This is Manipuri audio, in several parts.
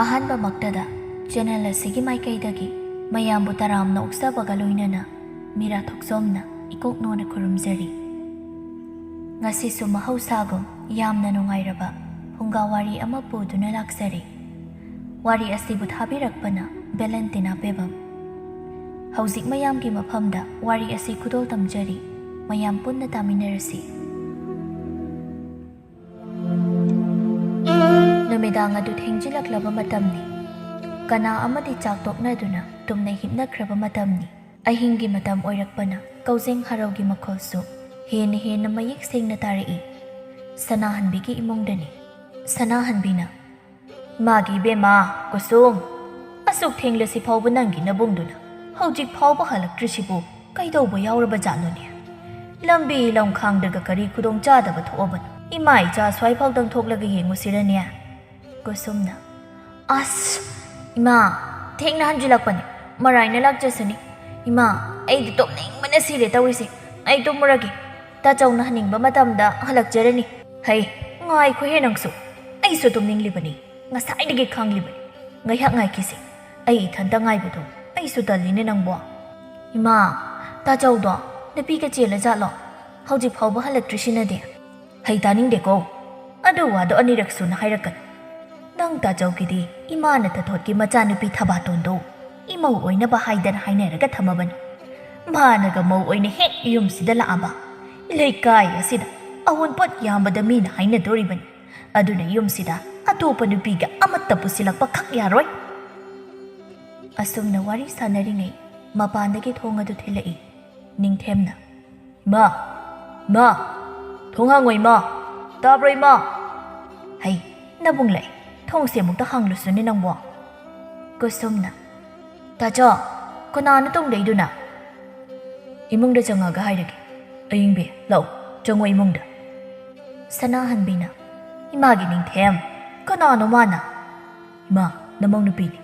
ꯑꯍꯥꯟꯕ ꯃꯛꯇꯗ ꯆꯦꯅꯦꯜ ꯑꯁꯤꯒꯤ ꯃꯥꯏꯀꯩꯗꯒꯤ ꯃꯌꯥꯝꯕꯨ ꯇꯔꯥꯝꯅ ꯑꯣꯛꯆꯕꯒ ꯂꯣꯏꯅꯅ ꯃꯤꯔꯥ ꯊꯣꯛꯆꯣꯝꯅ ꯏꯀꯣꯛꯅꯣꯅ ꯈꯨꯔꯨꯝꯖꯔꯤ꯫ ꯉꯁꯤꯁꯨ ꯃꯍꯧꯁꯥꯒꯨꯝ ꯌꯥꯝꯅ ꯅꯨꯡꯉꯥꯏꯔꯕ ꯐꯨꯡꯒꯥ ꯋꯥꯔꯤ ꯑꯃ ꯄꯨꯗꯨꯅ ꯂꯥꯛꯆꯔꯤ꯫ ꯋꯥꯔꯤ ꯑꯁꯤꯕꯨ ꯊꯥꯕꯤꯔꯛꯄꯅ ꯚꯦꯂꯦꯟꯇꯤꯅꯥ ꯄꯦꯕꯝ꯫ ꯍꯧꯖꯤꯛ ꯃꯌꯥꯝꯒꯤ ꯃꯐꯝꯗ ꯋꯥꯔꯤ ꯑꯁꯤ ꯈꯨꯗꯣꯜ ꯇꯝꯖꯔꯤ, ꯃꯌꯥꯝ ꯄꯨꯟꯅ ꯇꯥꯃꯤꯟꯅꯔꯁꯤ꯫ ꯅꯨꯃꯤꯗꯥꯡ ꯑꯗꯨ ꯊꯦꯡꯖꯤꯜꯂꯛꯂꯕ ꯃꯇꯝꯅꯤ꯫ ꯀꯅꯥ ꯑꯃꯗꯤ ꯆꯥꯛ ꯇꯣꯛꯅꯗꯨꯅ ꯇꯨꯝꯅ ꯍꯤꯞꯅꯈ꯭ꯔꯕ ꯃꯇꯝꯅꯤ꯫ ꯑꯍꯤꯡꯒꯤ ꯃꯇꯝ ꯑꯣꯏꯔꯛꯄꯅ ꯀꯧꯖꯦꯡ ꯍꯔꯥꯎꯒꯤ ꯃꯈꯣꯜꯁꯨ ꯍꯦꯟꯅ ꯃꯌꯦꯛ ꯁꯦꯡꯅ ꯇꯥꯔꯛꯏ꯫ ꯁꯅꯥꯍꯟꯕꯤꯒꯤ ꯏꯃꯨꯡꯗꯅꯤ꯫ ꯁꯅꯥꯍꯟꯕꯤꯅ "ꯃꯥꯒꯤ ꯏꯕꯦꯝꯃ ꯀꯨꯁꯨꯝ, ꯑꯁꯨꯛ ꯊꯦꯡꯂꯁꯤ ꯐꯥꯎꯕ ꯅꯪꯒꯤ ꯅꯕꯨꯡꯗꯨꯅ ꯍꯧꯖꯤꯛ ꯐꯥꯎꯕ ꯍꯜꯂꯛꯇ꯭ꯔꯤꯁꯤꯕꯨ ꯀꯩꯗꯧꯕ ꯌꯥꯎꯔꯕ ꯖꯥꯠꯅꯣꯅꯦ? ꯂꯝꯕꯤ ꯂꯝꯈꯥꯡꯗꯒ ꯀꯔꯤ ꯈꯨꯗꯣꯡ ꯆꯥꯗꯕ ꯊꯣꯛꯑꯕꯅꯣ? ꯏꯃꯥ ꯏꯆꯥ ꯁ꯭ꯋꯥꯏꯐꯥꯎꯗꯪ ꯊꯣꯛꯂꯒ ꯌꯦꯡꯉꯨꯁꯤꯔꯅꯦ?" ꯀꯨꯁꯨꯝꯅ "ꯑꯁ ꯏꯃꯥ, ꯊꯦꯡꯅ ꯍꯟꯖꯤꯜꯂꯛꯄꯅꯦ, ꯃꯔꯥꯏꯅ ꯂꯥꯛꯆꯁꯅꯤ꯫ ꯏꯃꯥ, ꯑꯩꯗꯤ ꯇꯨꯝꯅꯤꯡꯕꯅ ꯁꯤꯔꯦ ꯇꯧꯔꯤꯁꯦ, ꯑꯩ ꯇꯨꯝꯃꯨꯔꯒꯦ꯫ ꯇꯥꯆꯧꯅ ꯍꯟꯅꯤꯡꯕ ꯃꯇꯝꯗ ꯍꯜꯂꯛꯆꯔꯅꯤ꯫ ꯍꯩ ꯉꯥꯏꯈꯣꯍꯦ ꯅꯪꯁꯨ, ꯑꯩꯁꯨ ꯇꯨꯝꯅꯤꯡꯂꯤꯕꯅꯤ, ꯉꯁꯥꯏꯗꯒꯤ ꯈꯪꯂꯤꯕꯅꯤ꯫ ꯉꯥꯏꯍꯥꯛ ꯉꯥꯏꯈꯤꯁꯤ, ꯑꯩ ꯏꯊꯟꯇ ꯉꯥꯏꯕꯗꯣ ꯑꯩꯁꯨ ꯇꯜꯂꯤꯅꯦ ꯅꯪꯕꯣ." "ꯏꯃꯥ, ꯇꯥꯆꯧꯗꯣ ꯅꯨꯄꯤꯒ ꯆꯦꯜꯂ ꯖꯥꯠꯂꯣ? ꯍꯧꯖꯤꯛ ꯐꯥꯎꯕ ꯍꯜꯂꯛꯇ꯭ꯔꯤꯁꯤꯅꯗꯤ?" "ꯍꯩ ꯇꯥꯅꯤꯡꯗꯦꯀꯣ, ꯑꯗꯨ ꯋꯥꯗꯣ ꯑꯅꯤꯔꯛ ꯁꯨꯅ ꯍꯥꯏꯔꯛꯀꯅꯨ꯫ ꯅꯪ ꯇꯥꯆꯧꯒꯤꯗꯤ ꯏꯃꯥꯅ ꯇꯥꯊꯣꯠꯀꯤ ꯃꯆꯥꯅꯨꯄꯤ ꯊꯕꯥꯇꯣꯟꯗꯣ ꯏꯃꯧ ꯑꯣꯏꯅꯕ ꯍꯥꯏꯅꯔꯒ ꯊꯝꯃꯕꯅꯤ꯫ ꯃꯥꯅꯒ ꯃꯧ ꯑꯣꯏꯅ ꯍꯦꯛ ꯌꯨꯝꯁꯤꯗ ꯂꯥꯛꯑꯕ ꯂꯩꯀꯥꯏ ꯑꯁꯤꯗ ꯑꯋꯨꯟꯄꯣꯠ ꯌꯥꯝꯕꯗ ꯃꯤꯅ ꯍꯥꯏꯅꯗꯣꯔꯤꯕꯅꯤ, ꯑꯗꯨꯅ ꯌꯨꯝꯁꯤꯗ ꯑꯇꯣꯞꯄ ꯅꯨꯄꯤꯒ ꯑꯃꯠꯇ ꯄꯨꯁꯤꯜꯂꯛꯄ ꯈꯛ ꯌꯥꯔꯣꯏ." ꯑꯁꯨꯝꯅ ꯋꯥꯔꯤ ꯁꯥꯟꯅꯔꯤꯉꯩ ꯃꯄꯥꯟꯗꯒꯤ ꯊꯣꯡ ꯑꯗꯨ ꯊꯤꯜꯂꯛꯏ꯫ ꯅꯤꯡꯊꯦꯝꯅ "ꯏꯃꯥ, ꯏꯃꯥ, ꯊꯣꯡ ꯍꯥꯡꯉꯣ ꯏꯃꯥ, ꯇꯥꯕ꯭ꯔꯣ ꯏꯃꯥ?" "ꯍꯩ ꯅꯕꯨꯡ ꯂꯥꯛꯑꯦ, ꯊꯣꯡꯁꯦ ꯑꯃꯨꯛꯇ ꯍꯥꯡꯂꯨꯁꯨꯅꯦ ꯅꯪꯕꯣ." ꯀꯨꯁꯨꯝꯅ "ꯇꯥꯆꯧ, ꯀꯅꯥꯅꯣ ꯇꯨꯡꯗꯩꯗꯨꯅ?" "ꯏꯃꯨꯡꯗ ꯆꯪꯉꯒ ꯍꯥꯏꯔꯒꯦ꯫ ꯑꯌꯤꯡꯕꯤ ꯂꯥꯛꯑꯣ, ꯆꯪꯉꯣ ꯏꯃꯨꯡꯗ." ꯁꯅꯥꯍꯟꯕꯤꯅ "ꯏꯃꯥꯒꯤ ꯅꯤꯡꯊꯦꯝ, ꯀꯅꯥꯅꯣ ꯃꯥꯅ?" "ꯏꯃꯥ, ꯅꯃꯧ ꯅꯨꯄꯤꯅꯤ꯫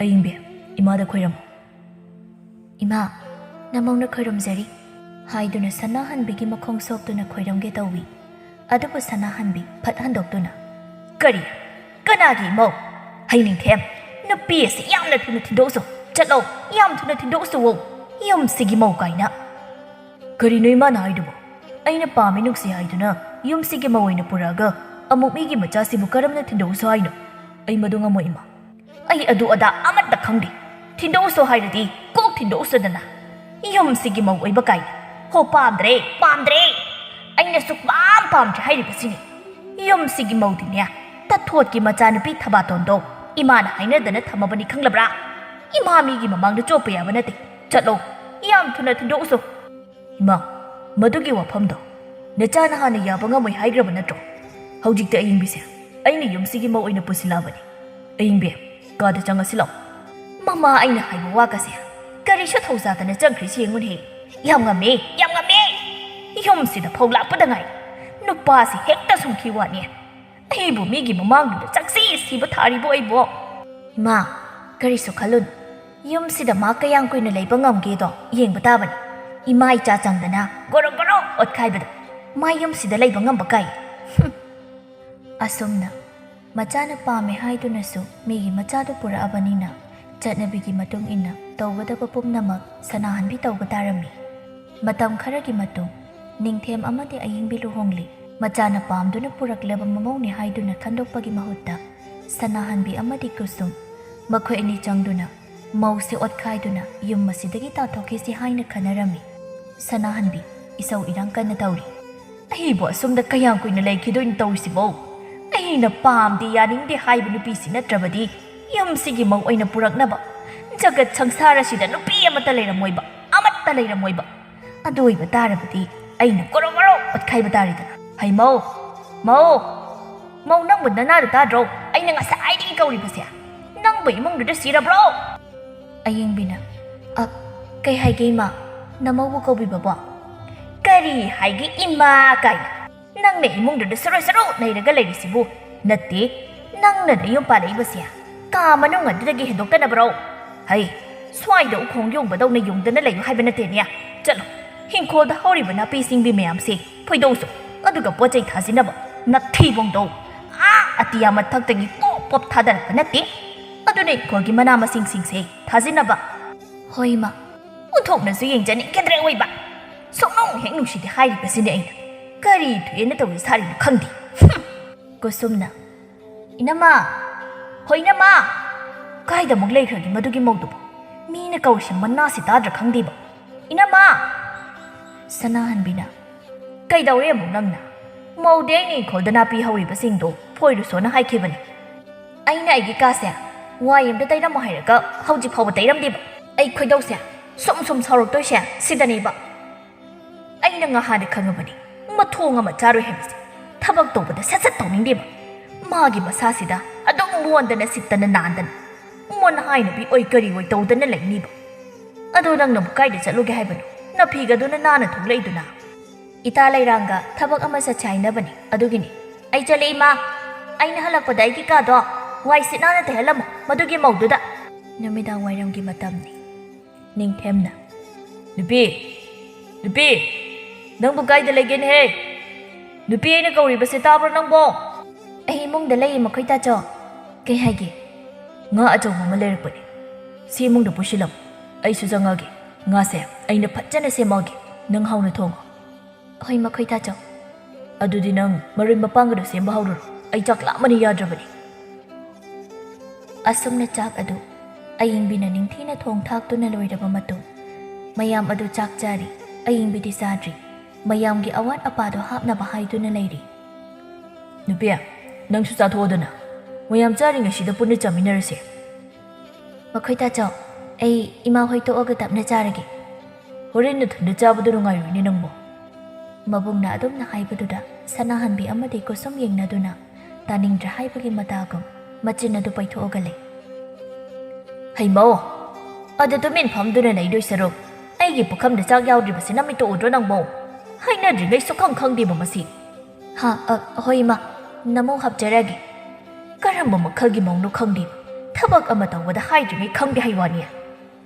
ꯑꯌꯤꯡꯕꯤ, ꯏꯃꯥꯗ ꯈꯣꯏꯔꯝꯃꯨ." "ꯏꯃꯥ, ꯅꯃꯧꯅ ꯈꯣꯏꯔꯝꯖꯔꯤ" ꯍꯥꯏꯗꯨꯅ ꯁꯅꯥꯍꯟꯕꯤꯒꯤ ꯃꯈꯣꯡ ꯁꯣꯛꯇꯨꯅ ꯈꯣꯏꯔꯝꯒꯦ ꯇꯧꯏ꯫ ꯑꯗꯨꯕꯨ ꯁꯅꯥꯍꯟꯕꯤ ꯐꯠ ꯍꯟꯗꯣꯛꯇꯨꯅ "ꯀꯔꯤ? ꯀꯅꯥꯒꯤ ꯏꯃꯧ? ꯍꯩ ꯅꯤꯡꯊꯦꯝ, ꯅꯨꯄꯤ ꯑꯁꯤ ꯌꯥꯝꯅ ꯊꯨꯅ ꯊꯤꯟꯗꯣꯛꯎꯁꯨ, ꯆꯠꯂꯣ, ꯌꯥꯝ ꯊꯨꯅ ꯊꯤꯟꯗꯣꯛꯎꯁꯨ, ꯌꯨꯝꯁꯤꯒꯤ ꯃꯧ ꯀꯥꯏꯅ." "ꯀꯔꯤꯅꯣ ꯏꯃꯥꯅ ꯍꯥꯏꯗꯨꯕꯣ? ꯑꯩꯅ ꯄꯥꯝꯃꯤ ꯅꯨꯡꯁꯤ ꯍꯥꯏꯗꯨꯅ ꯌꯨꯝꯁꯤꯒꯤ ꯃꯧ ꯑꯣꯏꯅ ꯄꯨꯔꯛꯑꯒ ꯑꯃꯨꯛ ꯃꯤꯒꯤ ꯃꯆꯥꯁꯤꯕꯨ ꯀꯔꯝꯅ ꯊꯤꯟꯗꯣꯛꯎꯁꯨ ꯍꯥꯏꯅꯣ? ꯑꯩ ꯃꯗꯨ ꯉꯝꯃꯣꯏ ꯏꯃꯥ." "ꯑꯩ ꯑꯗꯨ ꯑꯗꯥ ꯑꯃꯠꯇ ꯈꯪꯗꯦ, ꯊꯤꯟꯗꯣꯛꯎꯁꯨ ꯍꯥꯏꯔꯗꯤ ꯀꯣꯛ ꯊꯤꯟꯗꯣꯛꯎꯁꯨꯗꯅ, ꯌꯨꯝꯁꯤꯒꯤ ꯃꯧ ꯑꯣꯏꯕ ꯀꯥꯏꯅ꯫ ꯍꯣ ꯄꯥꯝꯗ꯭ꯔꯦ, ꯄꯥꯝꯗ꯭ꯔꯦ, ꯑꯩꯅ ꯁꯨꯛꯄꯥꯝ ꯄꯥꯝꯗ꯭ꯔꯦ ꯍꯥꯏꯔꯤꯕꯁꯤꯅꯤ꯫ ꯌꯨꯝꯁꯤꯒꯤ ꯃꯧꯗꯤꯅꯦ ꯇꯥꯊꯣꯠꯀꯤ ꯃꯆꯥꯅꯨꯄꯤ ꯊꯕꯥꯇꯣꯟꯗꯣ ꯏꯃꯥꯅ ꯍꯥꯏꯅꯗꯅ ꯊꯝꯃꯕꯅꯤ ꯈꯪꯂꯕ꯭ꯔꯥ? ꯏꯃꯥ ꯃꯤꯒꯤ ꯃꯃꯥꯡꯗ ꯆꯣꯞꯄ ꯌꯥꯕ ꯅꯠꯇꯦ, ꯆꯠꯂꯣ, ꯌꯥꯝ ꯊꯨꯅ ꯊꯤꯟꯗꯣꯛꯎꯁꯨ." "ꯏꯃꯥ, ꯃꯗꯨꯒꯤ ꯋꯥꯐꯝꯗꯣ ꯅꯆꯥꯅ ꯍꯥꯟꯅ ꯌꯥꯕ ꯉꯝꯃꯣꯏ ꯍꯥꯏꯈ꯭ꯔꯕ ꯅꯠꯇ꯭ꯔꯣ? ꯍꯧꯖꯤꯛꯇꯤ ꯑꯌꯤꯡꯕꯤꯁꯦ ꯑꯩꯅ ꯌꯨꯝꯁꯤꯒꯤ ꯃꯧ ꯑꯣꯏꯅ ꯄꯨꯁꯤꯜꯂꯛꯑꯕꯅꯤ꯫ ꯑꯌꯤꯡꯕꯤ, ꯀꯥꯗ ꯆꯪꯉꯁꯤ ꯂꯥꯛꯑꯣ." "ꯃꯃꯥ ꯑꯩꯅ ꯍꯥꯏꯕ ꯋꯥꯒꯁꯦ ꯀꯔꯤꯁꯨ ꯊꯧꯖꯥꯗꯅ ꯆꯪꯈ꯭ꯔꯤꯁꯤ ꯌꯦꯡꯉꯨꯅꯦ, ꯌꯥꯝ ꯉꯝꯃꯦ, ꯌꯥꯝ ꯉꯝꯃꯦ꯫ ꯌꯨꯝꯁꯤꯗ ꯐꯧ ꯂꯥꯛꯄꯗ ꯉꯥꯏ, ꯅꯨꯄꯥꯁꯤ ꯍꯦꯛꯇ ꯁꯨꯝꯈꯤ ꯋꯥꯅꯤ꯫ ꯑꯩꯕꯨ ꯃꯤꯒꯤ ꯃꯃꯥꯡꯗꯨꯗ ꯆꯥꯛꯁꯤ ꯁꯤꯕ ꯊꯥꯔꯤꯕꯣ ꯑꯩꯕꯣ?" "ꯏꯃꯥ, ꯀꯔꯤꯁꯨ ꯈꯜꯂꯨꯅꯨ, ꯌꯨꯝꯁꯤꯗ ꯃꯥ ꯀꯌꯥꯝ ꯀꯨꯏꯅ ꯂꯩꯕ ꯉꯝꯒꯦꯗꯣ ꯌꯦꯡꯕ ꯇꯥꯕꯅꯤ꯫ ꯏꯃꯥ ꯏꯆꯥ ꯆꯪꯗꯅ ꯒꯣꯔꯣ ꯒꯣꯔꯣ ꯑꯣꯠꯈꯥꯏꯕꯗ ꯃꯥ ꯌꯨꯝꯁꯤꯗ ꯂꯩꯕ ꯉꯝꯕ ꯀꯥꯏ." ꯑꯁꯨꯝꯅ ꯃꯆꯥꯅ ꯄꯥꯝꯃꯦ ꯍꯥꯏꯗꯨꯅꯁꯨ ꯃꯤꯒꯤ ꯃꯆꯥꯗꯨ ꯄꯨꯔꯛꯑꯕꯅꯤꯅ ꯆꯠꯅꯕꯤꯒꯤ ꯃꯇꯨꯡ ꯏꯟꯅ ꯇꯧꯒꯗꯕ ꯄꯨꯝꯅꯃꯛ ꯁꯅꯥꯍꯟꯕꯤ ꯇꯧꯕ ꯇꯥꯔꯝꯃꯤ꯫ ꯃꯇꯝ ꯈꯔꯒꯤ ꯃꯇꯨꯡ ꯅꯤꯡꯊꯦꯝ ꯑꯃꯗꯤ ꯑꯌꯤꯡꯕꯤ ꯂꯨꯍꯣꯡꯂꯤ꯫ ꯃꯆꯥꯅ ꯄꯥꯝꯗꯨꯅ ꯄꯨꯔꯛꯂꯕ ꯃꯃꯧꯅꯤ ꯍꯥꯏꯗꯨꯅ ꯈꯟꯗꯣꯛꯄꯒꯤ ꯃꯍꯨꯠꯇ ꯁꯅꯥꯍꯟꯕꯤ ꯑꯃꯗꯤ ꯀꯨꯁꯨꯝ ꯃꯈꯣꯏ ꯑꯅꯤ ꯆꯪꯗꯨꯅ ꯃꯧꯁꯦ ꯑꯣꯠꯈꯥꯏꯗꯨꯅ ꯌꯨꯝ ꯑꯁꯤꯗꯒꯤ ꯇꯥꯟꯊꯣꯛꯈꯤꯁꯤ ꯍꯥꯏꯅ ꯈꯟꯅꯔꯝꯃꯤ꯫ ꯁꯅꯥꯍꯟꯕꯤ ꯏꯁꯧ ꯏꯔꯥꯡ ꯀꯟꯅ ꯇꯧꯔꯤ꯫ "ꯑꯩꯕꯨ ꯑꯁꯨꯝꯗ ꯀꯌꯥꯝ ꯀꯨꯏꯅ ꯂꯩꯈꯤꯗꯣꯏꯅꯣ ꯇꯧꯔꯤꯁꯤꯕꯣ? ꯑꯩꯅ ꯄꯥꯝꯗꯦ ꯌꯥꯅꯤꯡꯗꯦ ꯍꯥꯏꯕ ꯅꯨꯄꯤꯁꯤ ꯅꯠꯇ꯭ꯔꯕꯗꯤ ꯌꯨꯝꯁꯤꯒꯤ ꯃꯧ ꯑꯣꯏꯅ ꯄꯨꯔꯛꯅꯕ ꯖꯒꯠ ꯁꯪꯁꯥꯔ ꯑꯁꯤꯗ ꯅꯨꯄꯤ ꯑꯃꯠꯇ ꯂꯩꯔꯝꯃꯣꯏꯕ, ꯑꯃꯠꯇ ꯂꯩꯔꯝꯃꯣꯏꯕ꯫ ꯑꯗꯨ ꯑꯣꯏꯕ ꯇꯥꯔꯕꯗꯤ ꯑꯩꯅ ꯒꯣꯔꯣ ꯒꯣꯔꯣ ꯑꯣꯠꯈꯥꯏꯕ ꯇꯥꯔꯦꯗꯅ꯫ ꯍꯩ ꯃꯧ, ꯃꯧ, ꯃꯧ, ꯅꯪꯕꯨ ꯅꯅꯥꯗꯨ ꯇꯥꯗ꯭ꯔꯣ? ꯑꯩꯅ ꯉꯁꯥꯏꯗꯒꯤ ꯀꯧꯔꯤꯕꯁꯦ, ꯅꯪꯕꯨ ꯏꯃꯨꯡꯗꯨꯗ ꯁꯤꯔꯕ꯭ꯔꯣ?" ꯑꯌꯤꯡꯕꯤꯅ "ꯀꯩ ꯍꯥꯏꯒꯦ ꯏꯃꯥ? ꯅꯃꯧꯕꯨ ꯀꯧꯕꯤꯕꯕꯣ?" "ꯀꯔꯤ ꯍꯥꯏꯒꯦ ꯏꯃꯥ ꯀꯥꯏꯅ? ꯅꯪꯅ ꯏꯃꯨꯡꯗꯨꯗ ꯁꯨꯔꯨ ꯁꯨꯔꯨ ꯂꯩꯔꯒ ꯂꯩꯔꯤꯁꯤꯕꯨ ꯅꯠꯇꯦ, ꯅꯪꯅ ꯅꯌꯨꯝ ꯄꯥꯜꯂꯛꯏꯕꯁꯦ ꯀꯥ ꯃꯅꯨꯡ ꯑꯗꯨꯗꯒꯤ ꯍꯦꯟꯗꯣꯛꯇꯅꯕ꯭ꯔꯣ? ꯍꯩ, ꯁ꯭ꯋꯥꯏꯗ ꯎꯈꯣꯡ ꯌꯣꯡꯕꯗꯧꯅ ꯌꯨꯡꯗꯅ ꯂꯩꯌꯨ ꯍꯥꯏꯕ ꯅꯠꯇꯦꯅꯦ꯫ ꯆꯠꯂꯣ, ꯍꯤꯡꯈꯣꯜꯗ ꯍꯧꯔꯤꯕ ꯅꯥꯄꯤ ꯁꯤꯡꯕꯤ ꯃꯌꯥꯝꯁꯦ ꯐꯣꯏꯗꯧꯁꯨ, ꯑꯗꯨꯒ ꯄꯣꯠ ꯆꯩ ꯊꯥꯖꯤꯟꯅꯕ ꯅꯊꯤꯕꯣꯡꯗꯣ ꯑꯇꯤꯌꯥ ꯃꯊꯛꯇꯒꯤ ꯄꯣꯞ ꯄꯣꯞ ꯊꯥꯗꯔꯛꯄ ꯅꯠꯇꯦ, ꯑꯗꯨꯅ ꯏꯪꯈꯣꯜꯒꯤ ꯃꯅꯥ ꯃꯁꯤꯡꯁꯤꯡꯁꯦ ꯊꯥꯖꯤꯟꯅꯕ ꯍꯣꯏ ꯏꯃꯥ ꯑꯣꯟꯊꯣꯛꯅꯁꯨ ꯌꯦꯡꯖꯅꯤꯡꯒꯗ꯭ꯔꯦ ꯑꯣꯏꯕ ꯁꯨꯡꯅꯨꯡ ꯍꯦꯛ ꯅꯨꯡꯁꯤꯗꯦ ꯍꯥꯏꯔꯤꯕꯁꯤꯅꯦ ꯑꯩꯅ ꯀꯔꯤ ꯊꯣꯛꯑꯦꯅ ꯇꯧꯕ ꯁꯥꯔꯤꯅꯣ ꯈꯪꯗꯦ ꯀꯨꯁꯨꯝꯅ ꯏꯅꯝꯃ ꯍꯣꯏ ꯏꯅꯝꯃ ꯀꯥꯏꯗ ꯑꯃꯨꯛ ꯂꯩꯈ꯭ꯔꯒꯦ ꯃꯗꯨꯒꯤ ꯃꯧꯗꯨꯕꯨ ꯃꯤꯅ ꯀꯧꯔꯤꯁꯦ ꯃꯅꯥꯁꯤ ꯇꯥꯗ꯭ꯔꯥ ꯈꯪꯗꯦꯕ ꯏꯅꯝꯃ ꯁꯅꯥꯍꯟꯕꯤꯅ ꯀꯩꯗꯧꯔꯦ ꯑꯃꯨꯛ ꯅꯪꯅ ꯃꯧꯗꯤ ꯑꯩꯅ ꯏꯪꯈꯣꯜꯗ ꯅꯥꯄꯤ ꯍꯧꯔꯤꯕꯁꯤꯡꯗꯣ ꯐꯣꯏꯔꯨꯁꯣꯅ ꯍꯥꯏꯈꯤꯕꯅꯤ ꯑꯩꯅ ꯑꯩꯒꯤ ꯀꯥꯁꯦ ꯋꯥꯏ ꯑꯝꯇ ꯇꯩꯔꯝꯃꯣ ꯍꯥꯏꯔꯒ ꯍꯧꯖꯤꯛ ꯐꯥꯎꯕ ꯇꯩꯔꯝꯗꯦꯕ ꯑꯩ ꯈꯣꯏꯗꯧꯁꯦ ꯁꯨꯝ ꯁꯥꯎꯔꯛꯇꯣꯏꯁꯦ ꯁꯤꯗꯅꯦꯕ ꯑꯩꯅ ꯉꯍꯥꯟꯅ ꯈꯪꯉꯕꯅꯤ ꯃꯊꯣꯡ ꯑꯃ ꯆꯥꯔꯣꯏ ꯍꯥꯏꯕꯁꯦ ꯊꯕꯛ ꯇꯧꯕꯗ ꯁꯠ ꯇꯧꯅꯤꯡꯗꯦꯕ ꯃꯥꯒꯤ ꯃꯁꯥꯁꯤꯗ ꯑꯗꯨꯝ ꯃꯣꯟꯗꯅ ꯁꯤꯠꯇꯅ ꯅꯥꯟꯗꯅ ꯃꯣꯟ ꯍꯥꯏꯅꯕꯤ ꯑꯣꯏ ꯀꯔꯤ ꯑꯣꯏ ꯇꯧꯗꯅ ꯂꯩꯅꯤꯕ ꯑꯗꯣ ꯅꯪꯅꯕꯨ ꯀꯥꯏꯗ ꯆꯠꯂꯨꯒꯦ ꯍꯥꯏꯕꯅꯣ ꯅꯐꯤꯒꯗꯨꯅ ꯅꯥꯟꯅ ꯊꯣꯛꯂꯛꯏꯗꯨꯅ ꯏꯇꯥ ꯂꯩꯔꯥꯡꯒ ꯊꯕꯛ ꯑꯃ ꯆꯠꯁꯦ ꯍꯥꯏꯅꯕꯅꯤ ꯑꯗꯨꯒꯤꯅꯤ ꯑꯩ ꯆꯠꯂꯦ ꯏꯃꯥ ꯑꯩꯅ ꯍꯜꯂꯛꯄꯗ ꯑꯩꯒꯤ ꯀꯥꯗꯣ ꯋꯥꯏ ꯁꯤꯠ ꯅꯥꯟꯅ ꯇꯩꯍꯜꯂꯝꯃꯣ ꯃꯗꯨꯒꯤ ꯃꯧꯗꯨꯗ ꯅꯨꯃꯤꯗꯥꯡ ꯋꯥꯏꯔꯝꯒꯤ ꯃꯇꯝꯅꯤ ꯅꯤꯡꯊꯦꯝꯅ ꯅꯨꯄꯤ ꯅꯪꯕꯨ ꯀꯥꯏꯗ ꯂꯩꯒꯦꯅꯦꯍꯦ ꯅꯨꯄꯤ ꯑꯩꯅ ꯀꯧꯔꯤꯕꯁꯦ ꯇꯥꯕ꯭ꯔꯣ ꯅꯪꯕꯣ ꯑꯩ ꯏꯃꯨꯡꯗ ꯂꯩꯌꯦ ꯃꯈꯣꯏ ꯇꯥꯆꯧ ꯀꯩ ꯍꯥꯏꯒꯦ ꯉꯥ ꯑꯆꯧꯕ ꯑꯃ ꯂꯩꯔꯛꯄꯅꯦ ꯁꯤ ꯏꯃꯨꯡꯗ ꯄꯨꯁꯤꯜꯂꯝꯃꯨ ꯑꯩꯁꯨ ꯆꯪꯉꯒꯦ ꯉꯥꯁꯦ ꯑꯩꯅ ꯐꯖꯅ ꯁꯦꯝꯃꯒꯦ ꯅꯪ ꯍꯥꯎꯅ ꯊꯣꯡꯉꯣ ꯍꯣꯏ ꯃꯈꯣꯏ ꯇꯥꯆꯧ ꯑꯗꯨꯗꯤ ꯅꯪ ꯃꯔꯣꯏ ꯃꯄꯥꯡꯒꯗꯣ ꯁꯦꯝꯕ ꯍꯧꯔꯨꯔꯣ ꯑꯩ ꯆꯥꯛ ꯂꯥꯝꯕꯅ ꯌꯥꯗ꯭ꯔꯕꯅꯤ ꯑꯁꯨꯝꯅ ꯆꯥꯛ ꯑꯗꯨ ꯑꯏꯪꯕꯤꯅ ꯅꯤꯡꯊꯤꯅ ꯊꯣꯡ ꯊꯥꯛꯇꯨꯅ ꯂꯣꯏꯔꯕ ꯃꯇꯨꯡ ꯃꯌꯥꯝ ꯑꯗꯨ ꯆꯥꯛ ꯆꯥꯔꯤ ꯑꯏꯪꯕꯤꯗꯤ ꯆꯥꯗ꯭ꯔꯤ ꯃꯌꯥꯝꯒꯤ ꯑꯋꯥꯠ ꯑꯄꯥꯗꯣ ꯍꯥꯞꯅꯕ ꯍꯥꯏꯗꯨꯅ ꯂꯩꯔꯤ ꯅꯨꯄꯤ ꯅꯪꯁꯨ ꯆꯥꯊꯣꯛꯑꯣꯗꯅ ꯃꯌꯥꯝ ꯆꯥꯔꯤꯉꯩꯁꯤꯗ ꯄꯨꯟꯅ ꯆꯥꯃꯤꯟꯅꯔꯁꯦ ꯃꯈꯣꯏ ꯇꯥꯆꯧ ꯑꯩ ꯏꯃꯥ ꯍꯣꯏ ꯇꯣꯛꯑꯒ ꯇꯞꯅ ꯆꯥꯔꯒꯦ ꯍꯣꯔꯦꯟ ꯅꯊꯟꯗ ꯆꯥꯕꯗꯣ ꯅꯨꯡꯉꯥꯏꯔꯣꯏꯅꯦ ꯅꯪꯕꯣ ꯃꯕꯨꯡꯅ ꯑꯗꯨꯝꯅ ꯍꯥꯏꯕꯗꯨꯗ ꯁꯅꯥꯍꯟꯕꯤ ꯑꯃꯗꯤ ꯀꯨꯁꯨꯝ ꯌꯦꯡꯅꯗꯨꯅ ꯇꯥꯅꯤꯡꯗ꯭ꯔꯦ ꯍꯥꯏꯕꯒꯤ ꯃꯇꯥꯒꯨꯝ ꯃꯆꯤꯟ ꯑꯗꯨ ꯄꯩꯊꯣꯛꯑꯒ ꯂꯩ ꯍꯩꯃꯧ ꯑꯗꯨ ꯇꯨꯃꯤꯟ ꯐꯝꯗꯨꯅ ꯂꯩꯗꯣꯏ ꯁꯔꯨꯛ ꯑꯩꯒꯤ ꯄꯨꯈꯝꯗ ꯆꯥꯛ ꯌꯥꯎꯗ꯭ꯔꯤꯕꯁꯤ ꯅꯃꯤꯠꯇ ꯎꯗ꯭ꯔꯣ ꯅꯪꯕꯣ ꯍꯩꯅꯗ꯭ꯔꯤꯉꯩ ꯁꯨꯈꯪ ꯈꯪꯗꯦꯕ ꯃꯁꯤ ꯍꯣꯏ ꯏꯃꯥ ꯅꯃꯧ ꯍꯥꯞꯆꯔꯒꯦ ꯀꯔꯝꯕ ꯃꯈꯜꯒꯤ ꯃꯧꯅꯣ ꯈꯪꯗꯦꯕ ꯊꯕꯛ ꯑꯃ ꯇꯧꯕꯗ ꯍꯥꯏꯗ꯭ꯔꯤꯉꯩ ꯈꯪꯗꯦ ꯍꯩꯋꯥꯅꯤ